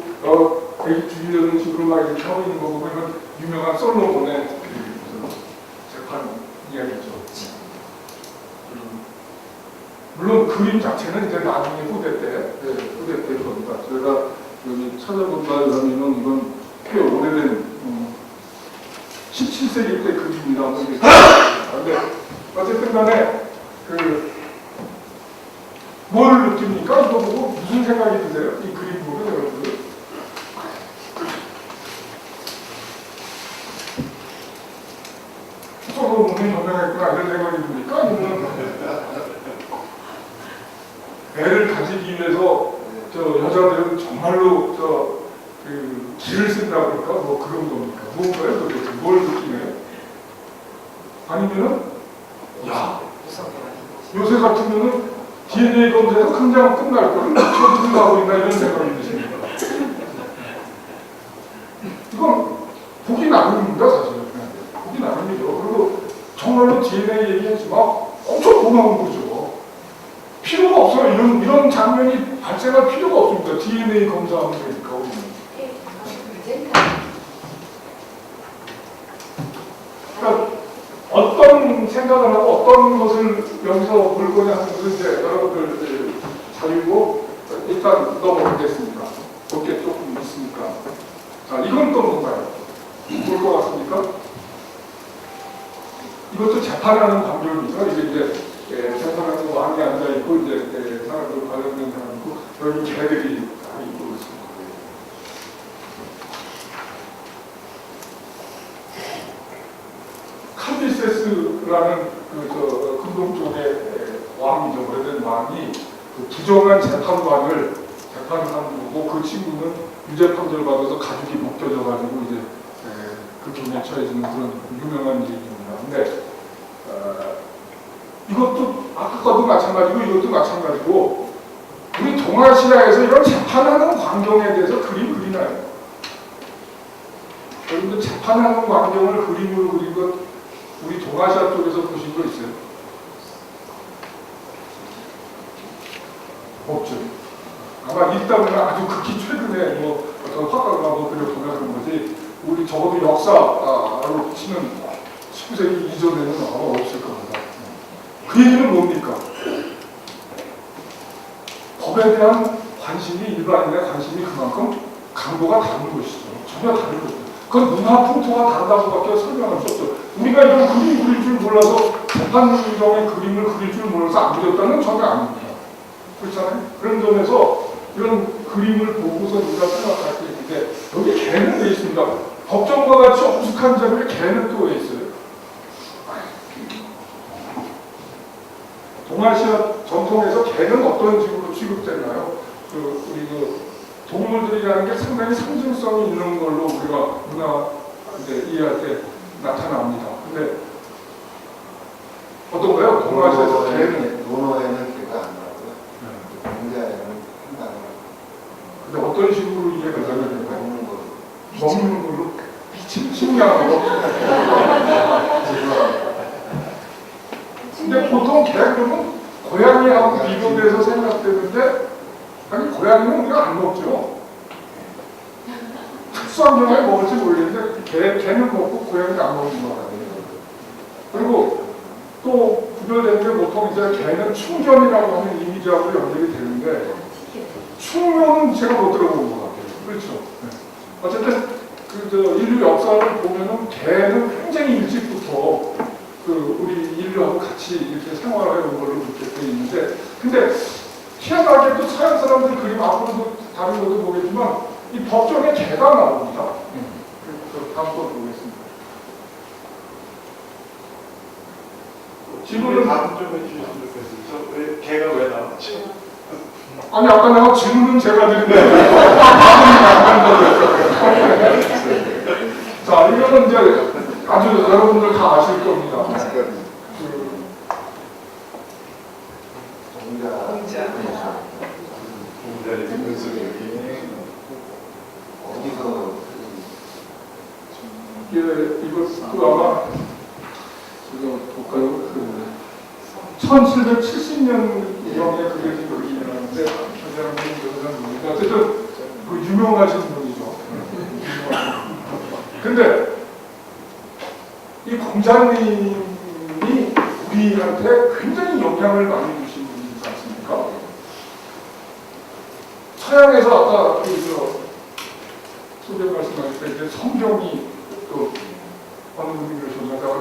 애기 죽이려는 식으로 막 이렇게 하고 있는 거 보면 유명한 솔로몬의 재판 이야기죠. 물론 그림 자체는 이제 나중에 후대 때 겁니다. 제가 여기 찾아본다 그러면은 이건 꽤 오래된 17세기 때 그림이라고 근데 어쨌든 간에 뭘 느낍니까? 이거 보고 무슨 생각이 드세요? 이 그림 보면 여러분들. 솔로몬이 현명했구나 이런 생각이 듭니까? 아니면 애를 가지기 위해서 여자들은 정말로 기를 쓴다고 그럴까? 뭐 그런 겁니까? 뭔가요? 도대체 뭘 느끼나요? 아니면은 야, 요새 같으면은 DNA 검사에서 그냥 끝날 거를 저도 하고 있나 이런 생각이 드십니다. 이건 보기 나름입니다, 사실. 보기 나름이죠. 그리고 정말로 DNA 얘기했지만 엄청 고마운 거죠. 필요가 없어요. 이런 장면이 발생할 필요가 없습니다. DNA 검사하면 되니까 우리는. 그러니까 어떤 생각을 하고 어떤 것을 여기서 볼 거냐 하는 것은 이제 여러분들 자유고 일단 넘어가겠습니다. 볼 게 조금 있으니까. 자, 이건 또 뭔가요? 볼 것 같습니까? 이것도 재판하는 광경이죠. 이게 이제 재판하는 왕이 앉아있고, 이제 사람들 관련된 사람이고, 여기 개들이 다 있고 있습니다. 캄비세스라는 근동 쪽의 왕이죠. 오래된 왕이 부정한 재판관을 재판한 거고, 그 친구는 유죄 판결을 받아서 가죽이 벗겨져가지고 이제 그 경에 처해지는 그런 유명한 얘기입니다. 근데 이것도 아까 것도 마찬가지고 이것도 마찬가지고 우리 동아시아에서 이런 재판하는 광경에 대해서 그림 그리나요? 여러분들 재판하는 광경을 그림으로 그린 것 우리 동아시아 쪽에서 보신 거 있어요? 없죠. 아마 있다면 아주 극히 최근에 뭐 어떤 화가가 뭐 그려보나 그런 거지, 우리 적어도 역사로 치는 19세기 이전에는 아마 없을 겁니다. 그 얘기는 뭡니까? 법에 대한 관심이, 일반인의 관심이 그만큼 강도가 다른 것이죠. 전혀 다른 거죠. 그건 문화 풍토가 다르다고밖에 설명할 수 없죠. 우리가 이런 그림 그릴 줄 몰라서 재판정의 그림을 그릴 줄 몰라서 안 그렸다는 전혀 아닙니다. 그렇잖아요? 그런 점에서 이런 그림을 보고서 우리가 생각할 때 있는데, 여기 개는 왜 있습니까? 법정과 같이 엄숙한 자리에 개는 또 왜 있어요? 동아시아 전통에서 개는 어떤 식으로 취급됐나요? 우리 동물들이라는 게 상당히 상징성이 있는 걸로 우리가 문화 이해할 때 나타납니다. 근데 어떤가요? 동아시아에서 개는 논어에는 개가 안 나오고요. 공자에는 한다는 거. 근데 어떤 식으로 이해가 되나요? 먹는 거. 먹는 걸로? 식량으로? 근데 보통 개 그러면 고양이하고 비교돼서 생각되는데, 아니 고양이는 우리가 안 먹죠. 특수한 경우에 먹을지 모르겠는데 개는 먹고 고양이는 안 먹는 거 같아요. 그리고 또 구별되는 게 보통 이제 개는 충견이라고 하는 이미지하고 연결이 되는데, 충견은 제가 못 들어본 것 같아요. 그렇죠. 네. 어쨌든 인류 역사를 보면은 개는 굉장히 일찍부터 우리 인류하고 같이 이렇게 생활해 온 걸로 이렇게 돼 있는데, 근데 희한하게도 서양 사람들 그림 앞으로도 다른 것도 보겠지만 이 법정에 개가 나옵니다. 다음 거 보겠습니다. 질문을 답 좀 해주셨으면 좋겠어요. 왜 개가 왜 나왔지? 아니 아까 내가 질문은 제가 드린데 자, 이거는 이제 아주 여러분들 다 아실 겁니다. 공자의 뒷모습이 어디서 이것도 아마 지금 볼까요? 1770년경에 그려진 그림이라는데 어쨌든 유명하신 분이죠. 근데 이 공자님이 우리한테 굉장히 영향을 많이 주신 분이지 않습니까? 서양에서 아까 소개 말씀하실 때 이제 성경이 또 어느 분이 그러셨다가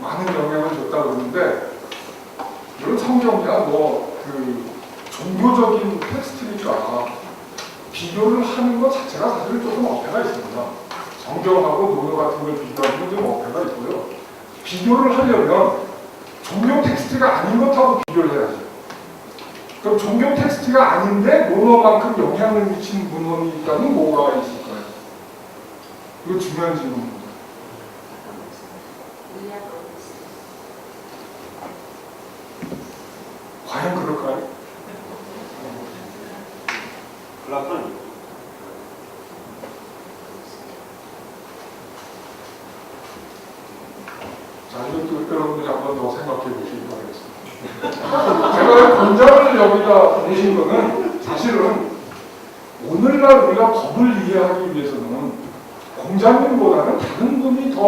많은 영향을 줬다 그러는데, 이런 성경이야 종교적인 텍스트니까 비교를 하는 것 자체가 사실 조금 어폐가 있습니다. 성경하고 논어 같은 걸 비교하는 건 좀 어폐가 있고요. 비교를 하려면 종교 텍스트가 아닌 것하고 비교를 해야죠. 그럼 종교 텍스트가 아닌데 논어만큼 영향을 미친 문헌이 있다면 뭐가 있을까요? 이거 중요한 질문입니다. 과연 그럴까요? 플라톤. 자, 이것도 여러분들이 한 번 더 생각해 보시기 바라겠습니다. 제가 공자를 여기다 보신 거는 사실은 오늘날 우리가 법을 이해하기 위해서는 공자님보다는 다른 분이 더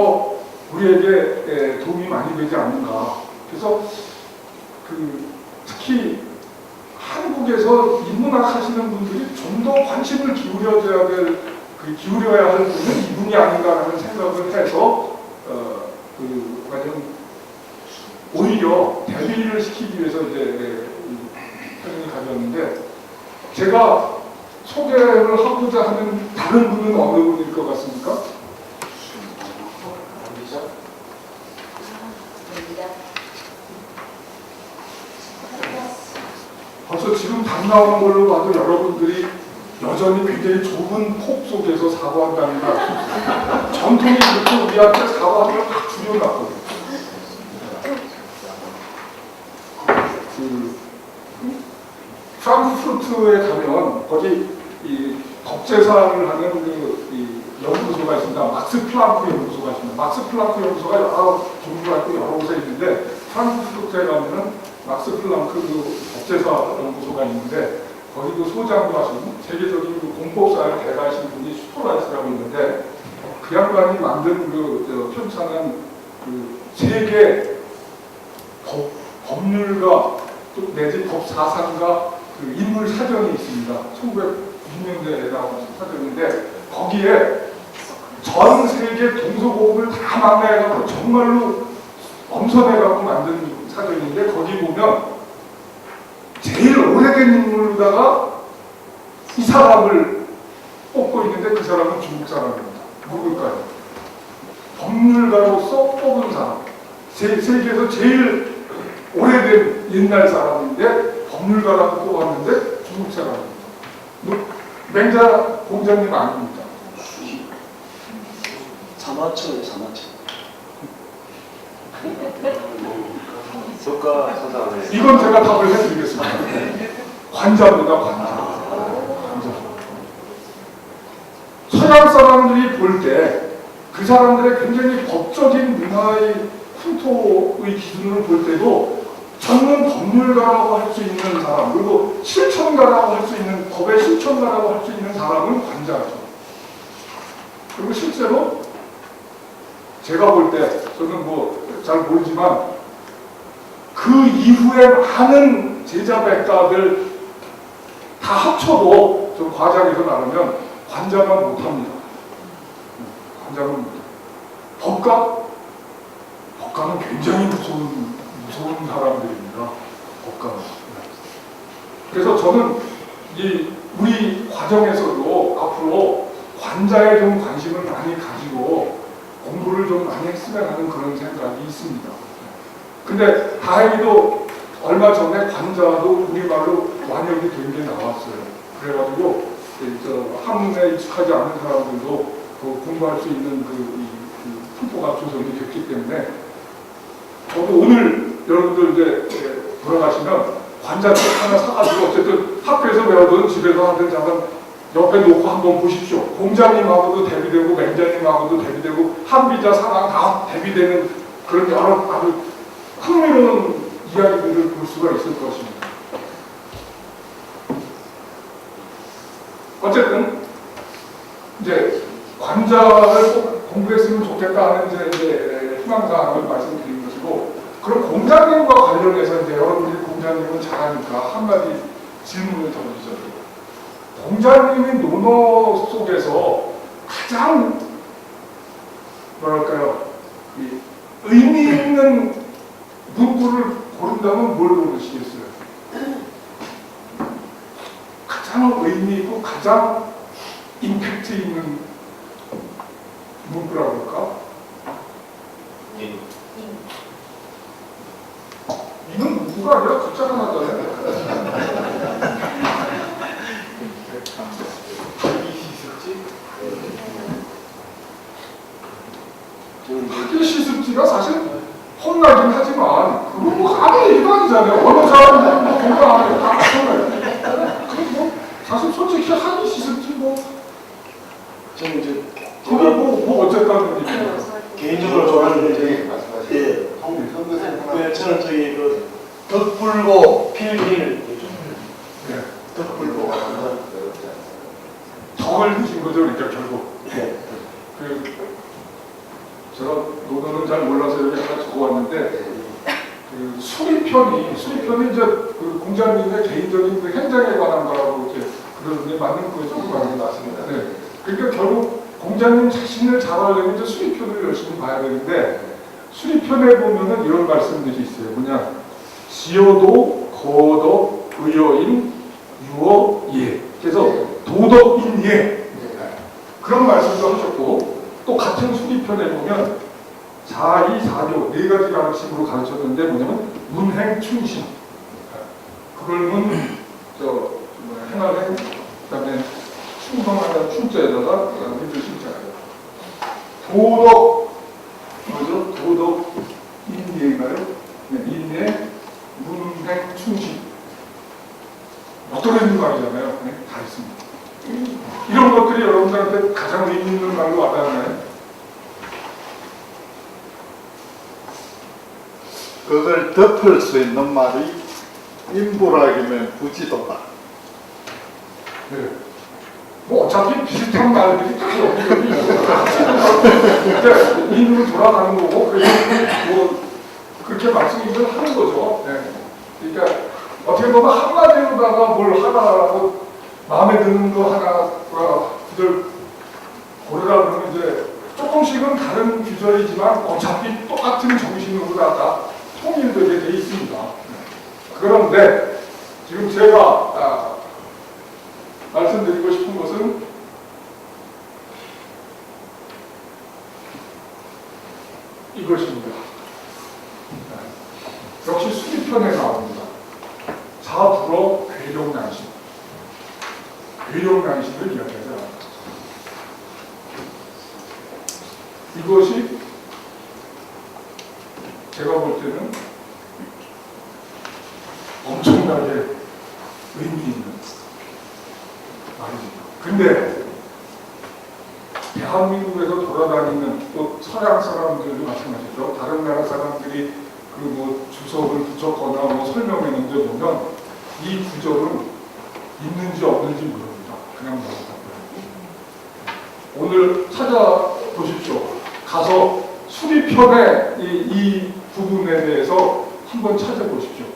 우리에게 도움이 많이 되지 않는가. 그래서 특히 한국에서 인문학 하시는 분들이 좀 더 관심을 기울여야 할 분은 이분이 아닌가라는 생각을 해서 오히려 대비를 시키기 위해서 이제 표현이 가졌는데, 제가 소개를 하고자 하는 다른 분은 어느 분일 것 같습니까? 벌써 지금 답 나오는 걸로 봐도 여러분들이 여전히 굉장히 좁은 폭 속에서 사고한다는 걸 알 수 있어요. 전통이 그렇게 우리한테 사고하는 걸 다 줄여놨거든요. 프랑크푸르트에 가면 거기 이 법제사를 하는 연구소가 있습니다. 막스 플랑크 연구소가 있습니다. 막스 플랑크 연구소가 여러 종류가 있고 여러 곳에 있는데 프랑크푸르트에 가면은 막스 플랑크 그 법제사 연구소가 있는데 거기도 소장도 하시고 세계적인 그 공법사를 개발하신 분이 슈퍼라이스라고 있는데 그 양반이 만든 그 편찬한 그 세계 법률가 또 내지 법사상가 그 인물 사전이 있습니다. 1990년대에 나온 사전인데 거기에 전 세계 동서고금을 다 망라해갖고 정말로 엄선해갖고 만든 사전인데 거기 보면 제일 오래된 인물로다가 이 사람을 뽑고 있는데 그 사람은 중국 사람입니다. 누굴까요? 법률가로서 뽑은 사람. 세계에서 제일 오래된 옛날 사람인데 법률가라고 뽑았는데 중국 사람입니다. 맹자 공자님 아닙니다. 사마천이에요, 사마천. 저가 사장에 이건 제가 답을 해드리겠습니다. 관자입니다, 관자. 서양 사람들이 볼 때 그 사람들의 굉장히 법적인 문화의 풍토의 기준으로 볼 때도 전문 법률가라고 할 수 있는 사람, 그리고 실천가라고 할 수 있는, 법의 실천가라고 할 수 있는 사람은 관자죠. 그리고 실제로 제가 볼 때, 저는 뭐 잘 모르지만 그 이후에 많은 제자백가들 다 합쳐도 좀 과장해서 나누면 관자만 못합니다. 관자만 못합니다. 법가는 굉장히 무서운 사람들입니다. 법가는. 그래서 저는 우리 과정에서도 앞으로 관자에 좀 관심을 많이 가지고 공부를 좀 많이 했으면 하는 그런 생각이 있습니다. 근데 다행히도 얼마 전에 관자도 우리말로 완역이 된 게 나왔어요. 그래가지고 한문에 익숙하지 않은 사람들도 공부할 수 있는 그 풍토가 조성이 됐기 때문에 저도 오늘 여러분들 이제 돌아가시면 관자책 하나 사가지고 어쨌든 학교에서 배우든 집에서 하든 잠깐 옆에 놓고 한번 보십시오. 공자님하고도 대비되고 맹자님하고도 대비되고 한비자 사랑 다 대비되는 그런 여러 아주 흥미로운 이야기들을 볼 수가 있을 것입니다. 어쨌든 이제 관자를 꼭 공부했으면 좋겠다 하는 이제 희망사항을 말씀드린 것이고, 그럼 공자님과 관련해서 이제 여러분들이 공자님은 잘하니까 한마디 질문을 던지죠. 공자님의 논어 속에서 가장 뭐랄까요, 의미 있는 문구를 고른다면 뭘 고르시겠어요? 가장 의미 있고 가장 임팩트 있는 문구라고 할까? 이건 문구가 아니라 글자가 나잖아요. 학기시습지가 사실 혼나긴 하지만 그건 뭐 아무 얘기도 아니잖아요. 어느 사람이 뭐 공부 안 해도 다 마찬가지예요. 뭐 사실 솔직히 학기시습지 뭐 저는 이제 그게 뭐 어쨌다는 얘기예요. 개인적으로 좋아하는 저기 게 말씀하신 성교생 하나 저는 저희 그 덕불고 필기를 네. 덕불고 덕을 드신 거죠, 그러니까 결국. 네. 제가 논어는 잘 몰라서 여기 하나 적어왔는데 수리편이 이제 그 공자님의 개인적인 그 행장에 관한 거라고 이렇게 그러는데 맞는 거죠? 맞습니다. 네. 그러니까 결국 공자님 자신을 잘 알려면 이제 수리편을 열심히 봐야 되는데 수리편에 보면은 이런 말씀들이 있어요. 뭐냐? 지어도 거덕 의여인 유어 예. 그래서 도덕인 예. 그런 말씀도 하셨고 또 같은 수리편에 보면 자이사교 네 가지 방식으로 가르쳤는데 뭐냐면 문행 충신. 그걸 행할행 그다음에 충성하는 충자에다가 밑줄 신자예요. 도덕 인예인가요? 네, 인예 문행 충신. 어떤 말이잖아요. 네, 다 있습니다. 이런 것들이 여러분들한테 가장 의미 있는 말로 와닿나요? 그걸 덮을 수 있는 말이 인부락이면 부지도다. 네. 뭐 어차피 비슷한 말들이 다 여기저기 인으로 돌아가는 거고 뭐 그렇게 말씀을 하는 거죠. 네. 그러니까 어떻게 보면 한마디로다가 뭘 하나라고 마음에 드는 거 하나가 구절 고르라 그러면 이제 조금씩은 다른 구절이지만 어차피 똑같은 정신으로다가 통일되게 돼 있습니다. 그런데 지금 제가 말씀드리고 싶은 것은 이것입니다. 역시 수리편에 나옵니다. 자불어 괴력난신. 괴력난신을 이야기하지 않았다. 이것이 제가 볼 때는 엄청나게 의미 있는 말입니다. 근데 대한민국에서 돌아다니는 또 서양 사람들도 마찬가지죠. 다른 나라 사람들이 그 뭐 주석을 붙였거나 뭐 설명해 놓은 데 보면 이 구절은 있는지 없는지 모릅니다. 그냥 모른다고요. 오늘 찾아보십시오. 가서 수리편의 이 부분에 대해서 한번 찾아보십시오.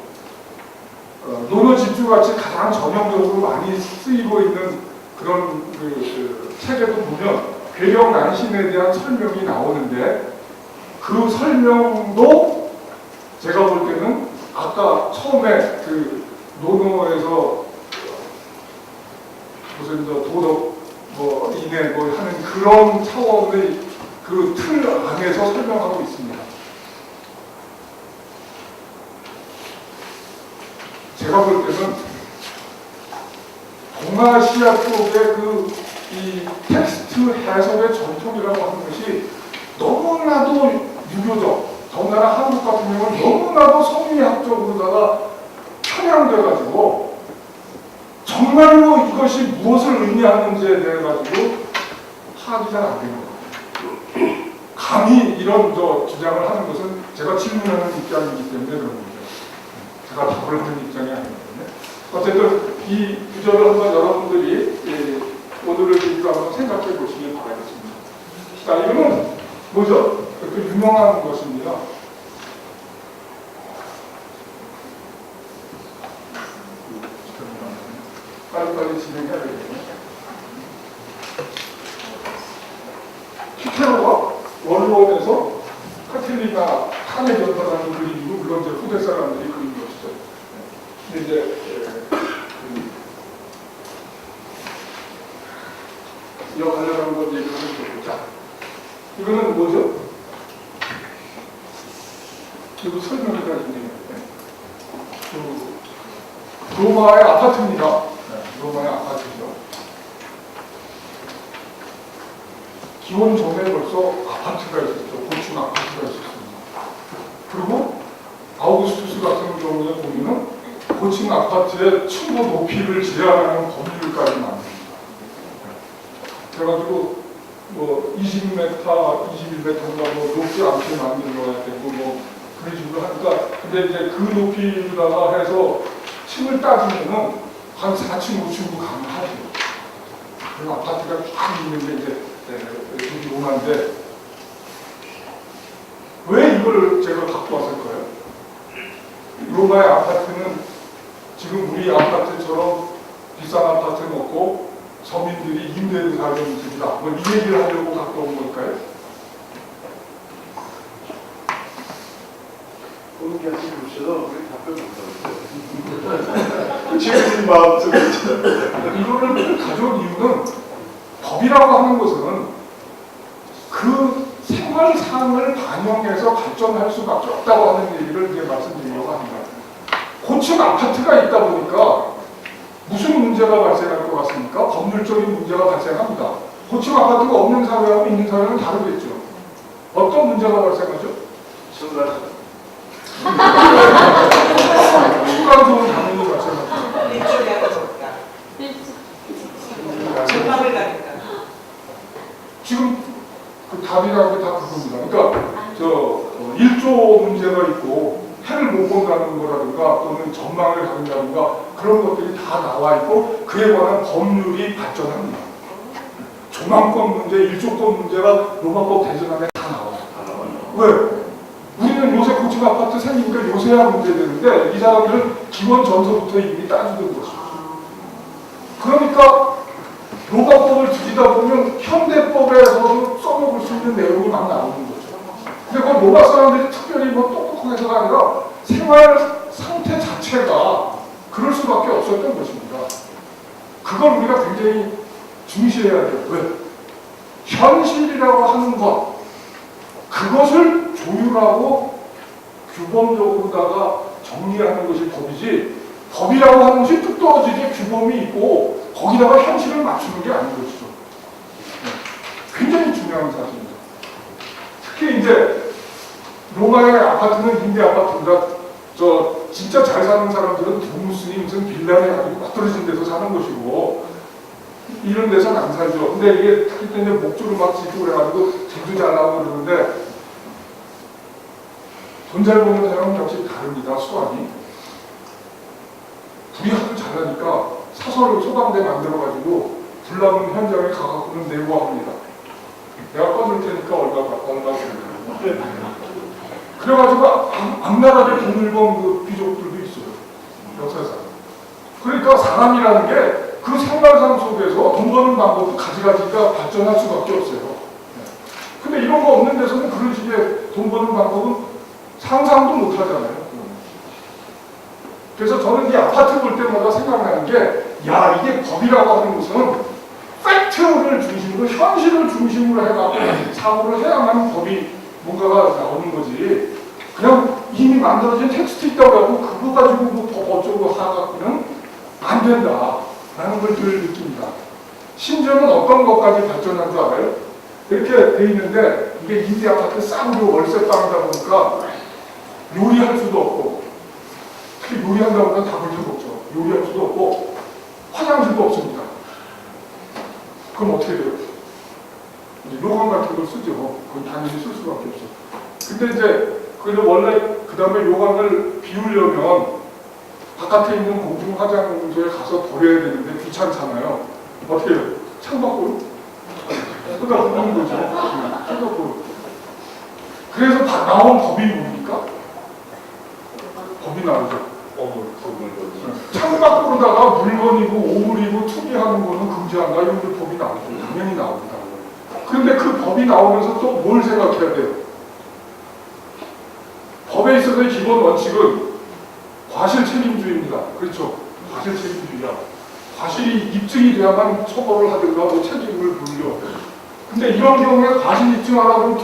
논어 집주같이 가장 전형적으로 많이 쓰이고 있는 그런 그 책에도 보면 괴력난신에 대한 설명이 나오는데 그 설명도 제가 볼 때는 아까 처음에 그 논어에서 무슨 저 도덕 뭐 인해 뭐 하는 그런 차원의 그 틀 안에서 설명하고 있습니다. 제가 볼 때는 동아시아 쪽의 그 이 텍스트 해석의 전통이라고 하는 것이 너무나도 유교적, 더군다나 한국 같은 경우는 너무나도 성리학적으로다가 편향돼가지고 정말로 이것이 무엇을 의미하는지에 대해 가지고 파악이 잘 안 되는 거예요. 감히 이런 주장을 하는 것은 제가 질문하는 입장이기 때문에 그런 거죠. 제가 답을 하는 입장이 아니기 때문에. 어쨌든 이 구절을 한번 여러분들이 오늘을 계기로 한번 생각해 보시길 바라겠습니다. 자, 이거는 뭐죠? 그 유명한 것입니다. 빨리빨리 진행해야 되겠네요. 피케로가 원론에서 카틸리나 칸에 연설하는 그림이고, 물론 이제 후대 사람들이 그린 것이죠. 근데 이제 이어가려는 건 얘기를 해보죠. 자, 이거는 뭐죠? 이거 설명이 다 있네요. 로마의 아파트입니다. 로마의 아파트죠. 기원 전에 벌써 아파트가 있었죠. 고층 아파트가 있었습니다. 그리고 아우구스투스 같은 경우에 보면은 고층 아파트의 층고 높이를 제한하는 법률까지 만듭니다. 그래가지고 뭐 20m, 21m인가 뭐 높지 않게 만들어야 되고 뭐 그런 식으로 하니까, 근데 이제 그 높이로다가 해서 층을 따지면은 한 4층, 5층도 가능하죠. 그런 아파트가 쫙 있는 게 이제 되게 용한데, 왜 이걸 제가 갖고 왔을까요? 로마의 아파트는 지금 우리 아파트처럼 비싼 아파트는 없고 서민들이 임대로 살는 집이다. 뭐 이 얘기를 하려고 갖고 온 걸까요? 그렇게 하시면 우리 답변 못하겠어요. 지금 마음속에 이거를 가져온 이유는 법이라고 하는 것은 그 생활상을 반영해서 발전할 수밖에 없다고 하는 얘기를 이제 말씀드리려고 합니다. 고층 아파트가 있다 보니까 무슨 문제가 발생할 것 같습니까? 법률적인 문제가 발생합니다. 고층 아파트가 없는 사회하고 있는 사회는 다르겠죠. 어떤 문제가 발생하죠? 순간 층간소음은 당연히 발생합니다. 집밥을 가니까. 지금 그 답이라는 게 다 그겁니다. 그러니까 일조 문제가 있고 해를 못 본다는 거라든가 또는 전망을 가린다든가 그런 것들이 다 나와 있고 그에 관한 법률이 발전합니다. 조망권 문제, 일조권 문제가 로마법 대전안에 다 나와요. 왜? 우리는 요새 고층 아파트 생기니까 요새야 문제되는데 이 사람들은 기본 전서부터 이미 따지던 것이죠. 그러니까 로마법을 뒤지다 보면 현대법에서도 써먹을 수 있는 내용이 막 나오는 거죠. 근데 그 로마 사람들이 특별히 뭐 똑똑해서가 아니라 생활 상태 자체가 그럴 수밖에 없었던 것입니다. 그걸 우리가 굉장히 중시해야 돼요. 왜? 현실이라고 하는 것, 그것을 조율하고 규범적으로다가 정리하는 것이 법이지, 법이라고 하는 것이 뚝 떨어지게 규범이 있고 거기다가 현실을 맞추는 게 아닌 것이죠. 굉장히 중요한 사실입니다. 특히 이제 로마의 아파트는 임대 아파트보다 진짜 잘 사는 사람들은 돈 쓰니 무슨 빌라에 가지고 막 떨어진 데서 사는 것이고 이런 데서는 안 살죠. 근데 이게 특히 또 이제 목조를 막 짓고 그래가지고 집도 잘 나오고 그러는데 돈 잘 버는 사람은 역시 다릅니다. 수완이. 불이 하도 잘나니까 사설을 소방대 만들어가지고 불나는 현장에 가갖고는 내고합니다. 내가 꺼줄 테니까 얼마 그래가지고 악랄하게 돈을 번 그 귀족들도 있어요. 역사상. 그러니까 사람이라는 게 그 생활상 속에서 돈 버는 방법도 가지가지가 발전할 수밖에 없어요. 근데 이런 거 없는 데서는 그런 식의 돈 버는 방법은 상상도 못 하잖아요. 그래서 저는 이 아파트 볼 때마다 생각나는 게, 야, 이게 법이라고 하는 것은 팩트를 중심으로, 현실을 중심으로 해가지고 사고를 해야만 법이 뭔가가 나오는 거지. 그냥 이미 만들어진 텍스트 있다고 하고 그거 가지고 뭐 법 어쩌고 하갖고는 안 된다라는 걸 늘 느낍니다. 심지어는 어떤 것까지 발전한 줄 알아요? 이렇게 돼 있는데 이게 임대 아파트 싸구려 월세방이다 보니까 요리할 수도 없고, 특히 요리한다고 하면 다 걸쳐먹죠. 요리할 수도 없고 화장실도 없습니다. 그럼 어떻게 돼요? 이제 요강 같은 걸 쓰죠. 그건 당연히 쓸 수밖에 없어. 근데 이제 원래 그 다음에 요강을 비우려면 바깥에 있는 공중 화장소에 가서 버려야 되는데 귀찮잖아요. 어떻게 해요? 창밖으로 쏟아 부는 거죠. 창밖으로. 그래서 다 나온 법이 뭡니까? 법이 나오죠. 창밖으로다가 물건이고 오물이고 투기하는 거는 금지한다. 이런 법이 나오죠. 당연히 나옵니다. 그런데 그 법이 나오면서 또 뭘 생각해야 돼요? 법에 있어서의 기본 원칙은 과실 책임주의입니다. 그렇죠? 과실 책임주의야. 과실이 입증이 돼야만 처벌을 하든가 뭐 책임을 물려. 근데 이런 경우에 과실 입증하라고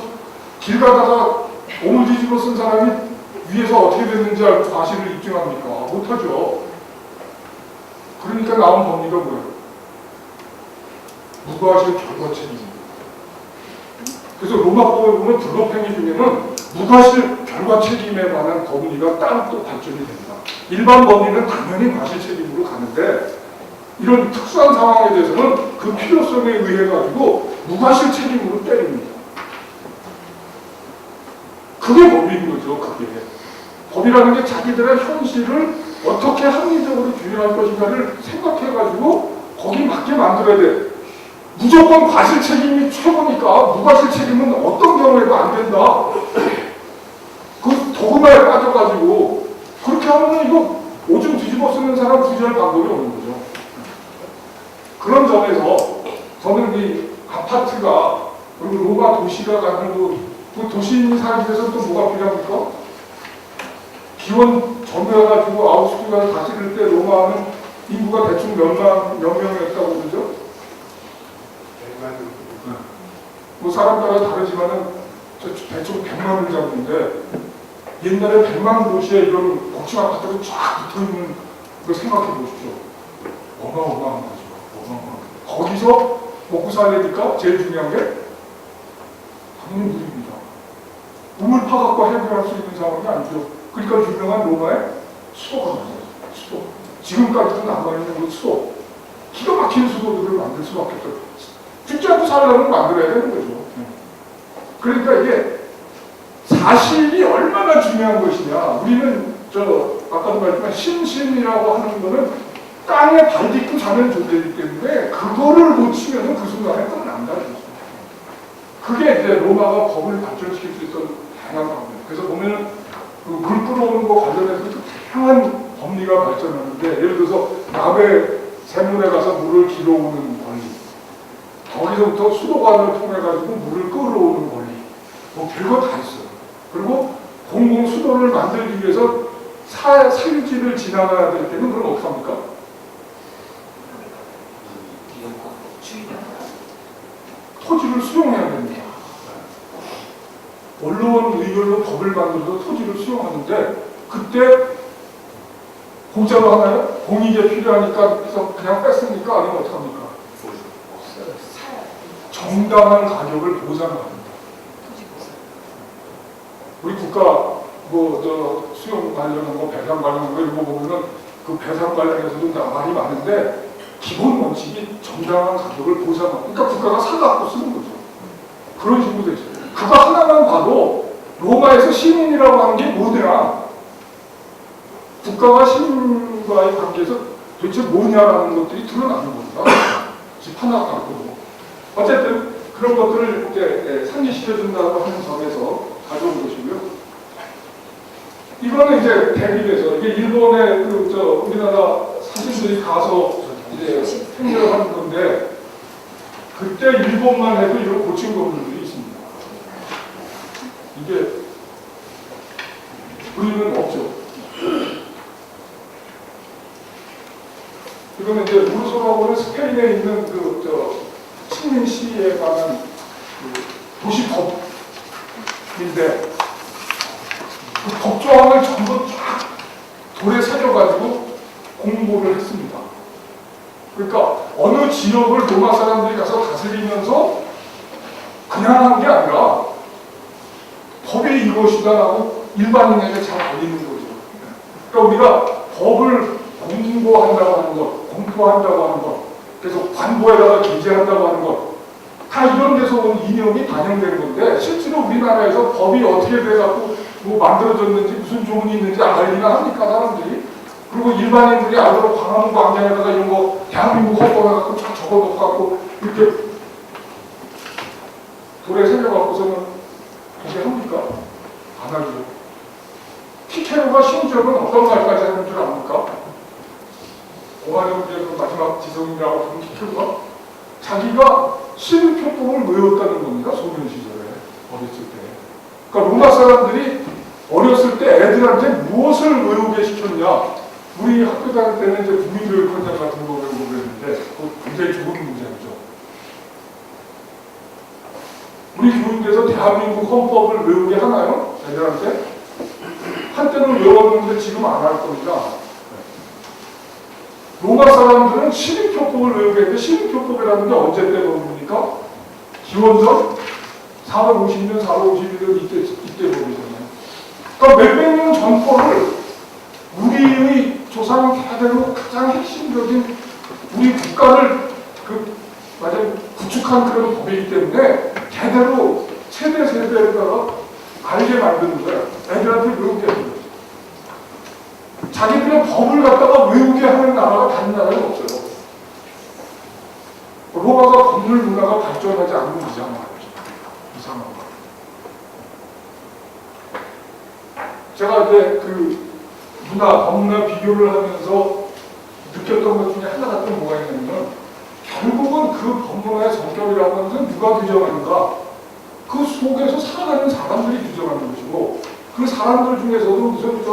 길 가다가 오물 뒤집어 쓴 사람이 위에서 어떻게 됐는지 알고 과실을 입증합니까? 못하죠. 그러니까 나온 법리가 뭐예요? 무과실 결과 책임입니다. 그래서 로마법에 보면 불법행위 중에는 무과실 결과 책임에 관한 법리가 따로 또 발전이 됩니다. 일반 법리는 당연히 과실 책임으로 가는데 이런 특수한 상황에 대해서는 그 필요성에 의해 가지고 무과실 책임으로 때립니다. 그게 법인 거죠. 그게 법이라는 게 자기들의 현실을 어떻게 합리적으로 균형할 것인가를 생각해 가지고 거기 맞게 만들어야 돼. 무조건 과실 책임이 최고니까 무과실 책임은 어떤 경우에도 안 된다. 그 도구마에 빠져가지고 그렇게 하면 이거 오줌 뒤집어 쓰는 사람 구제할 방법이 없는 거죠. 그런 점에서 저는 이 아파트가 그리고 로마 도시가 가는 그 도시인이 살기 위해서 또 뭐가 필요합니까? 기원 정비해가지고 아우스트리아를 다스릴 때 로마는 인구가 대충 몇 명이었다고 그러죠? 뭐 사람 따라 다르지만은 대충 100만을 잡는데 옛날에 100만 도시에 이런 고층 아파트가 쫙 붙어있는 거 생각해 보십시오. 어마어마한 거죠. 어마어마한. 거기서 먹고 살려니까 제일 중요한 게 당연히 물입니다. 우물 파갖고 해결할 수 있는 상황이 아니죠. 그러니까 유명한 로마의 수도가 나와요. 수도. 지금까지도 남아있는 그 수도. 기가 막힌 수도들을 만들 수밖에 없어요. 국제부 사회를 만들어야 되는 거죠. 그러니까 이게 사실이 얼마나 중요한 것이냐. 우리는 아까도 말했지만 심신이라고 하는 거는 땅에 발 딛고 사는 존재이기 때문에 그거를 놓치면 그 순간에 끝난다. 그게 이제 로마가 법을 발전시킬 수 있던 다양한 방법. 그래서 보면은 물 끌어오는 거 관련해서도 다양한 법리가 발전하는데, 예를 들어서 남의 세문에 가서 물을 길어오는 권리, 거기서부터 수도관을 통해 가지고 물을 끌어오는 권리, 뭐 별거 다 있어요. 그리고 공공 수도를 만들기 위해서 사유지를 지나가야 될 때는 그럼 어떻게 합니까? 토지를 수용해야 됩니다. 언론 의결로 법을 만들어서 토지를 수용하는데, 그때 공짜로 하나요? 공익에 필요하니까 그래서 그냥 뺐습니까? 아니면 어떻게 합니까? 정당한 가격을 보장합니다. 우리 국가 수용 관련한 거, 배상 관련한 거 이런 거 보면은 그 배상 관련해서도 말이 많은데, 기본 원칙이 정당한 가격을 보장합니다. 그러니까 국가가 사갖고 쓰는 거죠. 그런 식으로 되죠. 그거 하나만 봐도 로마에서 시민이라고 하는 게 뭐냐, 국가가 시민과의 관계에서 도대체 뭐냐라는 것들이 드러나는 겁니다. 집 하나 갖고. 어쨌든 그런 것들을 이제 상기시켜준다고 하는 점에서 가져온 것이고요. 이거는 이제 대비돼서 이게 일본의 우리나라 사신들이 가서 이제 생겨를 하는 건데, 그때 일본만 해도 이런 고친 건물들이 있습니다. 이게 우리는 없죠. 이거는 이제 우르소라고는 스페인에 있는 식민시에 관한 도시법인데, 그 법조항을 전부 쫙 돌에 새겨가지고 공부를 했습니다. 그러니까 어느 지역을 로마 사람들이 가서 다스리면서 그냥 한 게 아니라 법이 이것이다라고 일반인에게 잘 알리는 거죠. 그러니까 우리가 법을 공고한다고 하는 것, 공포한다고 하는 것, 그래서 관보에다가 게재한다고 하는 것, 다 이런 데서 온 이념이 반영된 건데, 실제로 우리나라에서 법이 어떻게 돼갖고 뭐 만들어졌는지, 무슨 조문이 있는지 알리나 합니까, 사람들이? 그리고 일반인들이 알고 광화문 광장에다가 이런 거 대한민국 헌법에 갖고 쫙 적어놓고 갖고 이렇게 돌에 새겨갖고서는 그게 합니까? 안 하죠. 피케로가 심지어는 어떤 말까지 하는 줄 압니까? 오마정제의 마지막 지성이라고 하는 피케로가 자기가 시민표법을 외웠다는 겁니다. 소년 시절에, 어렸을 때. 그러니까 로마 사람들이 어렸을 때 애들한테 무엇을 외우게 시켰냐? 우리 학교 다닐 때는 이제 국민교육헌장 같은 거 외우고 그랬는데, 그거 굉장히 좋은 문제죠. 우리 교육에서 대한민국 헌법을 외우게 하나요? 애들한테? 한때는 외웠는데 지금 안 할 겁니다. 로마 사람들은 시민표법을 외우게 했는데, 시민표법이라는 게 언제 때 법입니까? 기원전 450년, 451년 이때 법이잖아요. 그러니까 몇백 년 전 거를 우리의 조상 대대로 가장 핵심적인 우리 국가를 구축한 그런 법이기 때문에 대대로 세대에 따라 알게 만드는 거야. 애들한테 외우게 하는 거죠. 자기들의 법을 갖다가 외우게 하는 나라가 다른 나라는 없어요. 로마가 법률 문화가 발전하지 않는 이상 말이죠. 이상한 거. 제가 이제 법문과 비교를 하면서 느꼈던 것 중에 하나가 또 뭐가 있냐면, 결국은 그 법문의 성격이라고 하는 것은 누가 규정하는가? 그 속에서 살아가는 사람들이 규정하는 것이고, 그 사람들 중에서도 무슨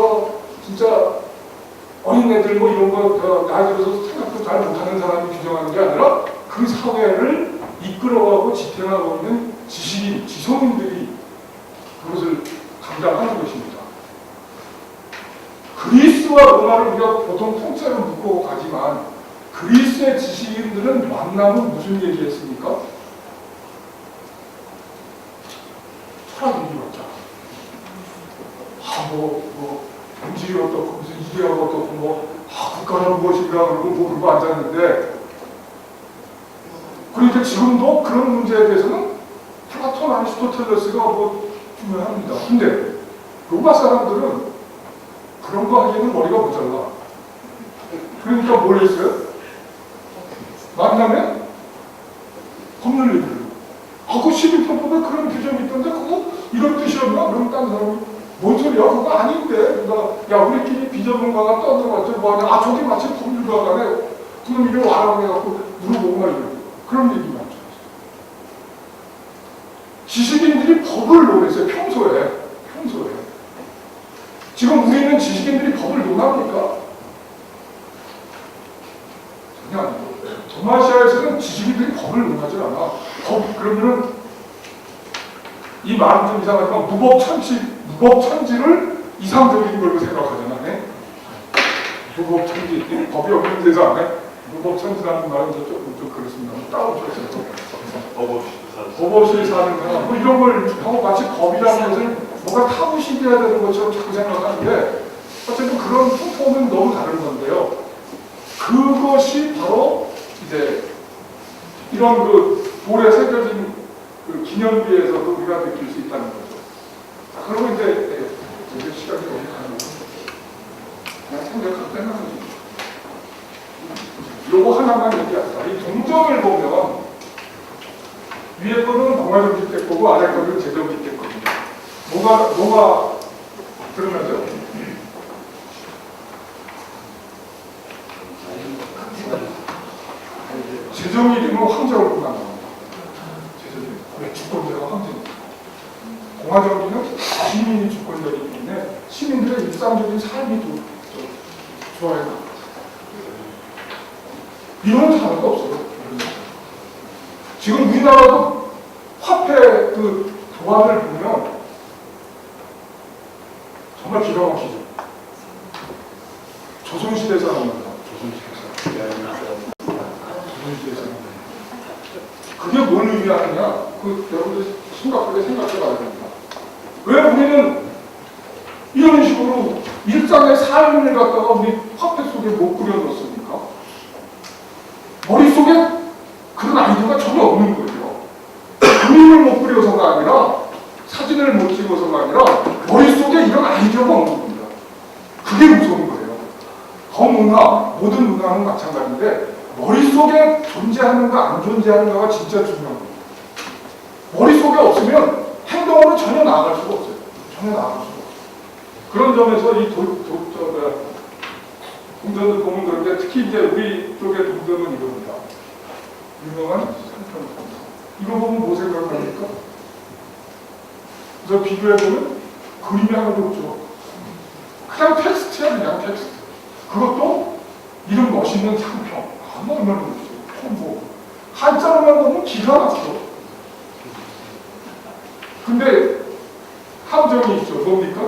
진짜 어린애들 뭐 이런 거 나이 들어서 생각도 잘 못하는 사람이 규정하는 게 아니라 그 사회를 이끌어가고 지탱하고 있는 지식인, 지성인들이 그것을 감당하는 것입니다. 그리스와 로마를 우리가 보통 통째로 묶고 가지만, 그리스의 지식인들은 만나면 무슨 얘기했습니까? 철학 얘기였잖아. 본질이 어떻고 무슨 이데아가 어떻고 국가는 무엇인가 그러고 그러고 앉았는데, 그리고 그리고 지금도 그런 문제에 대해서는 플라톤, 아리스토텔레스가 뭐 중요합니다. 근데 로마 사람들은 그런 거 하기에는 머리가 모자라. 그러니까 뭘 했어요? 만나면 법률 얘기를. 그 12편법에 그런 규정이 있던데 그거 이런 뜻이었나? 그럼 딴 사람이 뭔 소리야? 그거 아닌데. 그러니까 야 우리끼리 비전문가가 떠들어봤죠. 뭐하냐? 저기 마치 법률가가네. 그럼 이거 와라고 해갖고 물어보고 막 이러고. 그런 얘기 많죠. 지식인들이 법을 논했어요. 평소에. 지금 우리는 지식인들이 법을 논합니까? 전혀 아니고. 동아시아에서는 지식인들이 법을 논하지 않아. 그러면은 이 말은 좀 이상하지만 무법천지를 이상적인 걸로 생각하잖아. 네? 무법천지, 법이 없는 세상에 무법천지라는 말은 좀 그렇습니다. 따로줘서 법 없이 사는 거나 뭐 이런 걸 하고 마치 법이라는 것을 뭔가 타부시켜야 되는 것처럼 자꾸 생각하는데 어쨌든 그런 풍토는 너무 다른 건데요. 그것이 바로 이제 이런 그 돌에 새겨진 그 기념비에서도 우리가 느낄 수 있다는 거죠. 자, 그러면 이제 시간이 너무 가는 그냥 생각할 때는 요거 하나만 얘기합니다. 이 동정을 보면 위에 거는 동아정기 때 거고 아래 거는 제정기 때 겁니다. 뭐가 들으면서 제정이 되면 황제로 나옵니다. 제정이 주권자가 황제입니다. 공화정기는 시민이 주권자이기 때문에 시민들의 일상적인 삶이 좋아야 합니다. 이런 사례가 없어요. 지금 우리나라도 화폐 그 도안을 보면 정말 기가 막히죠. 조선시대 사람입니다. 그게 뭘 의미하느냐? 여러분들 심각하게 생각해봐야 됩니다. 왜 우리는 이런 식으로 일상의 삶을 갖다가 우리 화폐 속에 못 그려놓습니까? 머릿속에 그런 아이디어가 전혀 없는 거예요. 그림을 못 그려서가 아니라 사진을 못 찍어서가 아니라 머릿속에 이런 아이디어가 없는 겁니다. 그게 무서운 거예요. 문화, 모든 문화는 마찬가지인데 머릿속에 존재하는가 안 존재하는가가 진짜 중요한 겁니다. 머릿속에 없으면 행동으로 전혀 나아갈 수가 없어요. 전혀 나아갈 수가 없어요. 그런 점에서 이 동전을 보면 그런데 특히 이제 우리 쪽의 동전은 이겁니다. 유명한 산편동. 이거 보면 뭐 생각합니까? 그래서 비교해보면 그림이 하나도 없죠. 그냥 텍스트야, 그냥 텍스트. 그것도 이런 멋있는 상평. 얼마나 멋있어. 통보. 한자로만 보면 기가 막혀. 근데 함정이 있죠. 뭡니까?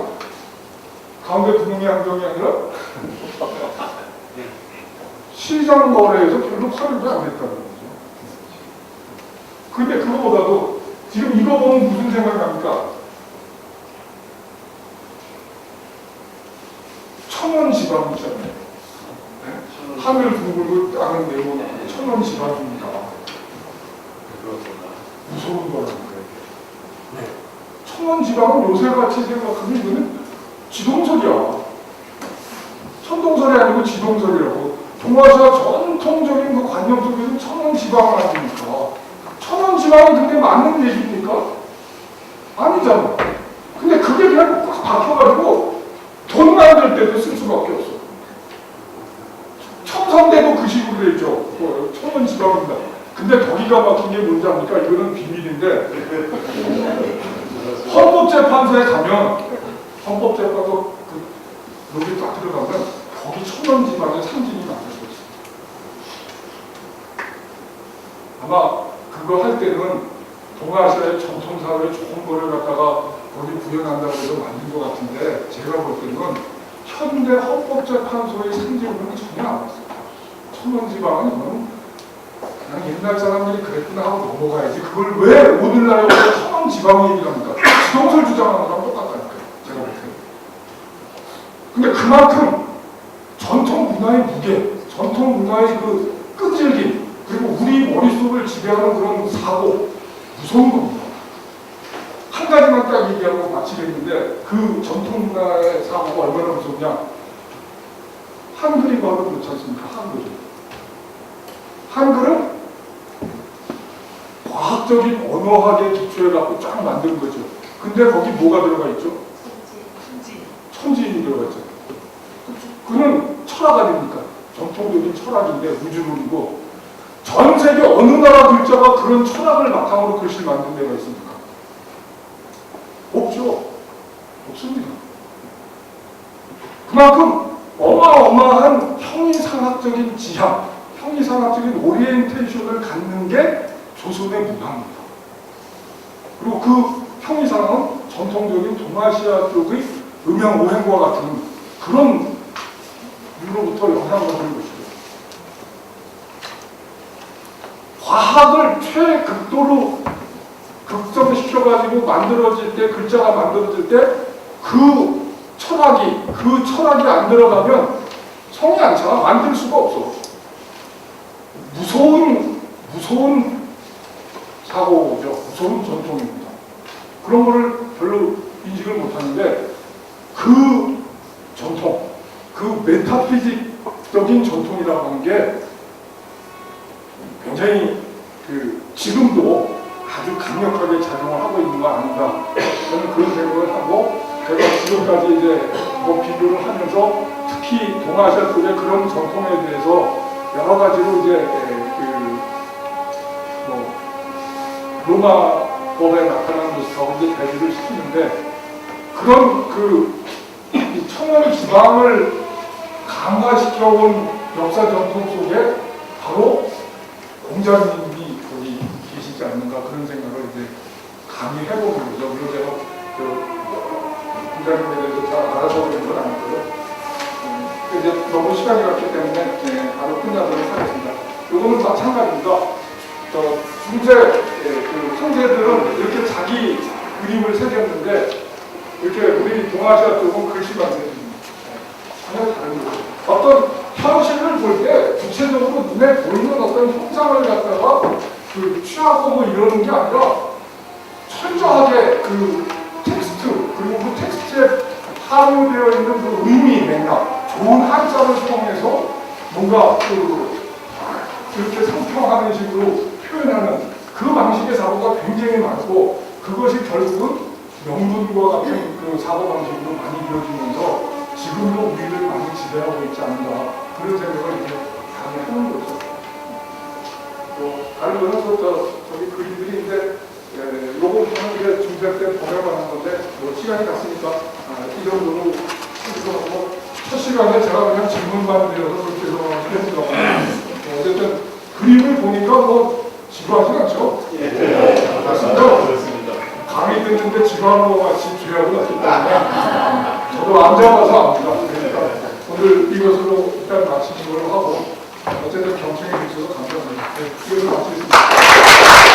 가운데 구멍이 함정이 아니라 시장 거래에서 별로 팔을도 안 했다는 거죠. 근데 그거보다도 지금 이거 보면 무슨 생각합니까? 천원지방 있잖아요. 네? 하늘 둥글고 땅은 네모 천원지방입니다. 무서운 거라니까요. 네. 천원지방은 요새같이 생각하면 이거는 지동설이야. 천동설이 아니고 지동설이라고. 동아시아 전통적인 그 관념 속에서 천원지방을 아닙니까? 천원지방이 근데 맞는 얘기입니까? 아니잖아. 근데 그게 그냥 꽉 박혀가지고 돈 만들 때도 쓸 수밖에 없어. 첨성대도 그 식으로 돼 있죠. 천원지방입니다. 근데 더 기가 막힌 게 뭔지 압니까? 이거는 비밀인데 헌법재판소에 가면 헌법재판소 여기 딱 들어가면 거기 천원지방의 상징이 나올 수 있어요. 아마 그거 할 때는 동아시아의 전통사회의 좋은 거를 갖다가 거기 구현한다고 해서 만든 것 같은데 제가 볼 때는 현대 헌법재판소의 상징으로는 전혀 안 왔어요. 천원지방은 이거는 그냥 옛날 사람들이 그랬구나 하고 넘어가야지 그걸 왜 오늘날에 와서 천원지방 얘기를 합니까? 지동설 주장하는 거랑 똑같다니까요. 제가 볼 때는. 근데 그만큼 전통 문화의 무게, 전통 문화의 그 끈질김, 그리고 우리 머릿속을 지배하는 그런 사고, 무서운 겁니다. 한 가지만 딱 얘기하고 마치겠는데 그 전통 문화의 사고가 얼마나 무섭냐. 한글이 바로 그렇지 않습니까? 한글은 과학적인 언어학에 기초해갖고 쫙 만든 거죠. 근데 거기 뭐가 들어가 있죠? 천지인이 들어가 있죠. 그는 철학 아닙니까? 전통적인 철학인데 우주론이고, 전 세계 어느 나라 글자가 그런 철학을 바탕으로 글씨를 만든 데가 있습니까? 없죠. 없습니다. 그만큼 어마어마한 형이상학적인 지향, 형이상학적인 오리엔테이션을 갖는 게 조선의 문화입니다. 그리고 그 형이상은 전통적인 동아시아 쪽의 음양 오행과 같은 그런 유로부터 영향을 받는 것이죠. 과학을 최극도로 극점시켜가지고 만들어질 때, 글자가 만들어질 때 그 철학이 안 들어가면 성이 안 차. 만들 수가 없어. 무서운 사고죠. 무서운 전통입니다. 그런 거를 별로 인식을 못하는데 그 전통, 그 메타피직적인 전통이라고 하는 게 굉장히 지금도 아주 강력하게 작용을 하고 있는 거 아닌가. 저는 그런 생각을 하고, 제가 지금까지 이제 비교를 하면서 특히 동아시아 쪽의 그런 전통에 대해서 여러 가지로 이제 로마법에 나타나는 모습하고 이제 대비를 시키는데, 그런 이 청원 지방을 강화시켜온 역사 전통 속에 바로 공자님이 거기 계시지 않는가, 그런 생각을 이제 감히 해보는 거죠. 물론 제가 공자님에 대해서 잘 알아서 보는 건 아니고요. 이제 너무 시간이 갔기 때문에 바로 끝나도록 하겠습니다. 이거는 마찬가지입니다. 형제들은 이렇게 자기 그림을 새겼는데, 이렇게 우리 동아시아 쪽은 글씨만 새깁니다. 전혀 다른 거죠. 어떤 현실을 볼 때 구체적으로 눈에 보이는 어떤 형상을 갖다가 취하고 뭐 이러는 게 아니라 철저하게 텍스트, 그리고 그 텍스트에 함유되어 있는 그 의미, 맥락, 좋은 한자를 통해서 뭔가 이렇게 상평하는 식으로 표현하는 그 방식의 사고가 굉장히 많고, 그것이 결국은 명분과 같은 그 사고 방식으로 많이 이루어지면서 지금도 우리를 많이 지배하고 있지 않나, 그런 생각을 이제 많이 하는 거죠. 다른 거는 저기 그림들이 이제 요거 저는 이제 중세 때 보내만 한 건데, 시간이 갔으니까 이 정도로 하고, 첫 시간에 제가 그냥 질문만 드려서 그렇게 해서 어쨌든 그림을 보니까 지루하진 않죠? 맞습니다. 강의 듣는데 지루한 거 같이 죄하고 났기 때문에 저도 앉아봐서 압니다. 그러니까 오늘 이것으로 일단 마치는 걸로 하고, 어쨌든 경청해 주셔서 감사합니다. 이것을 마치겠습니다.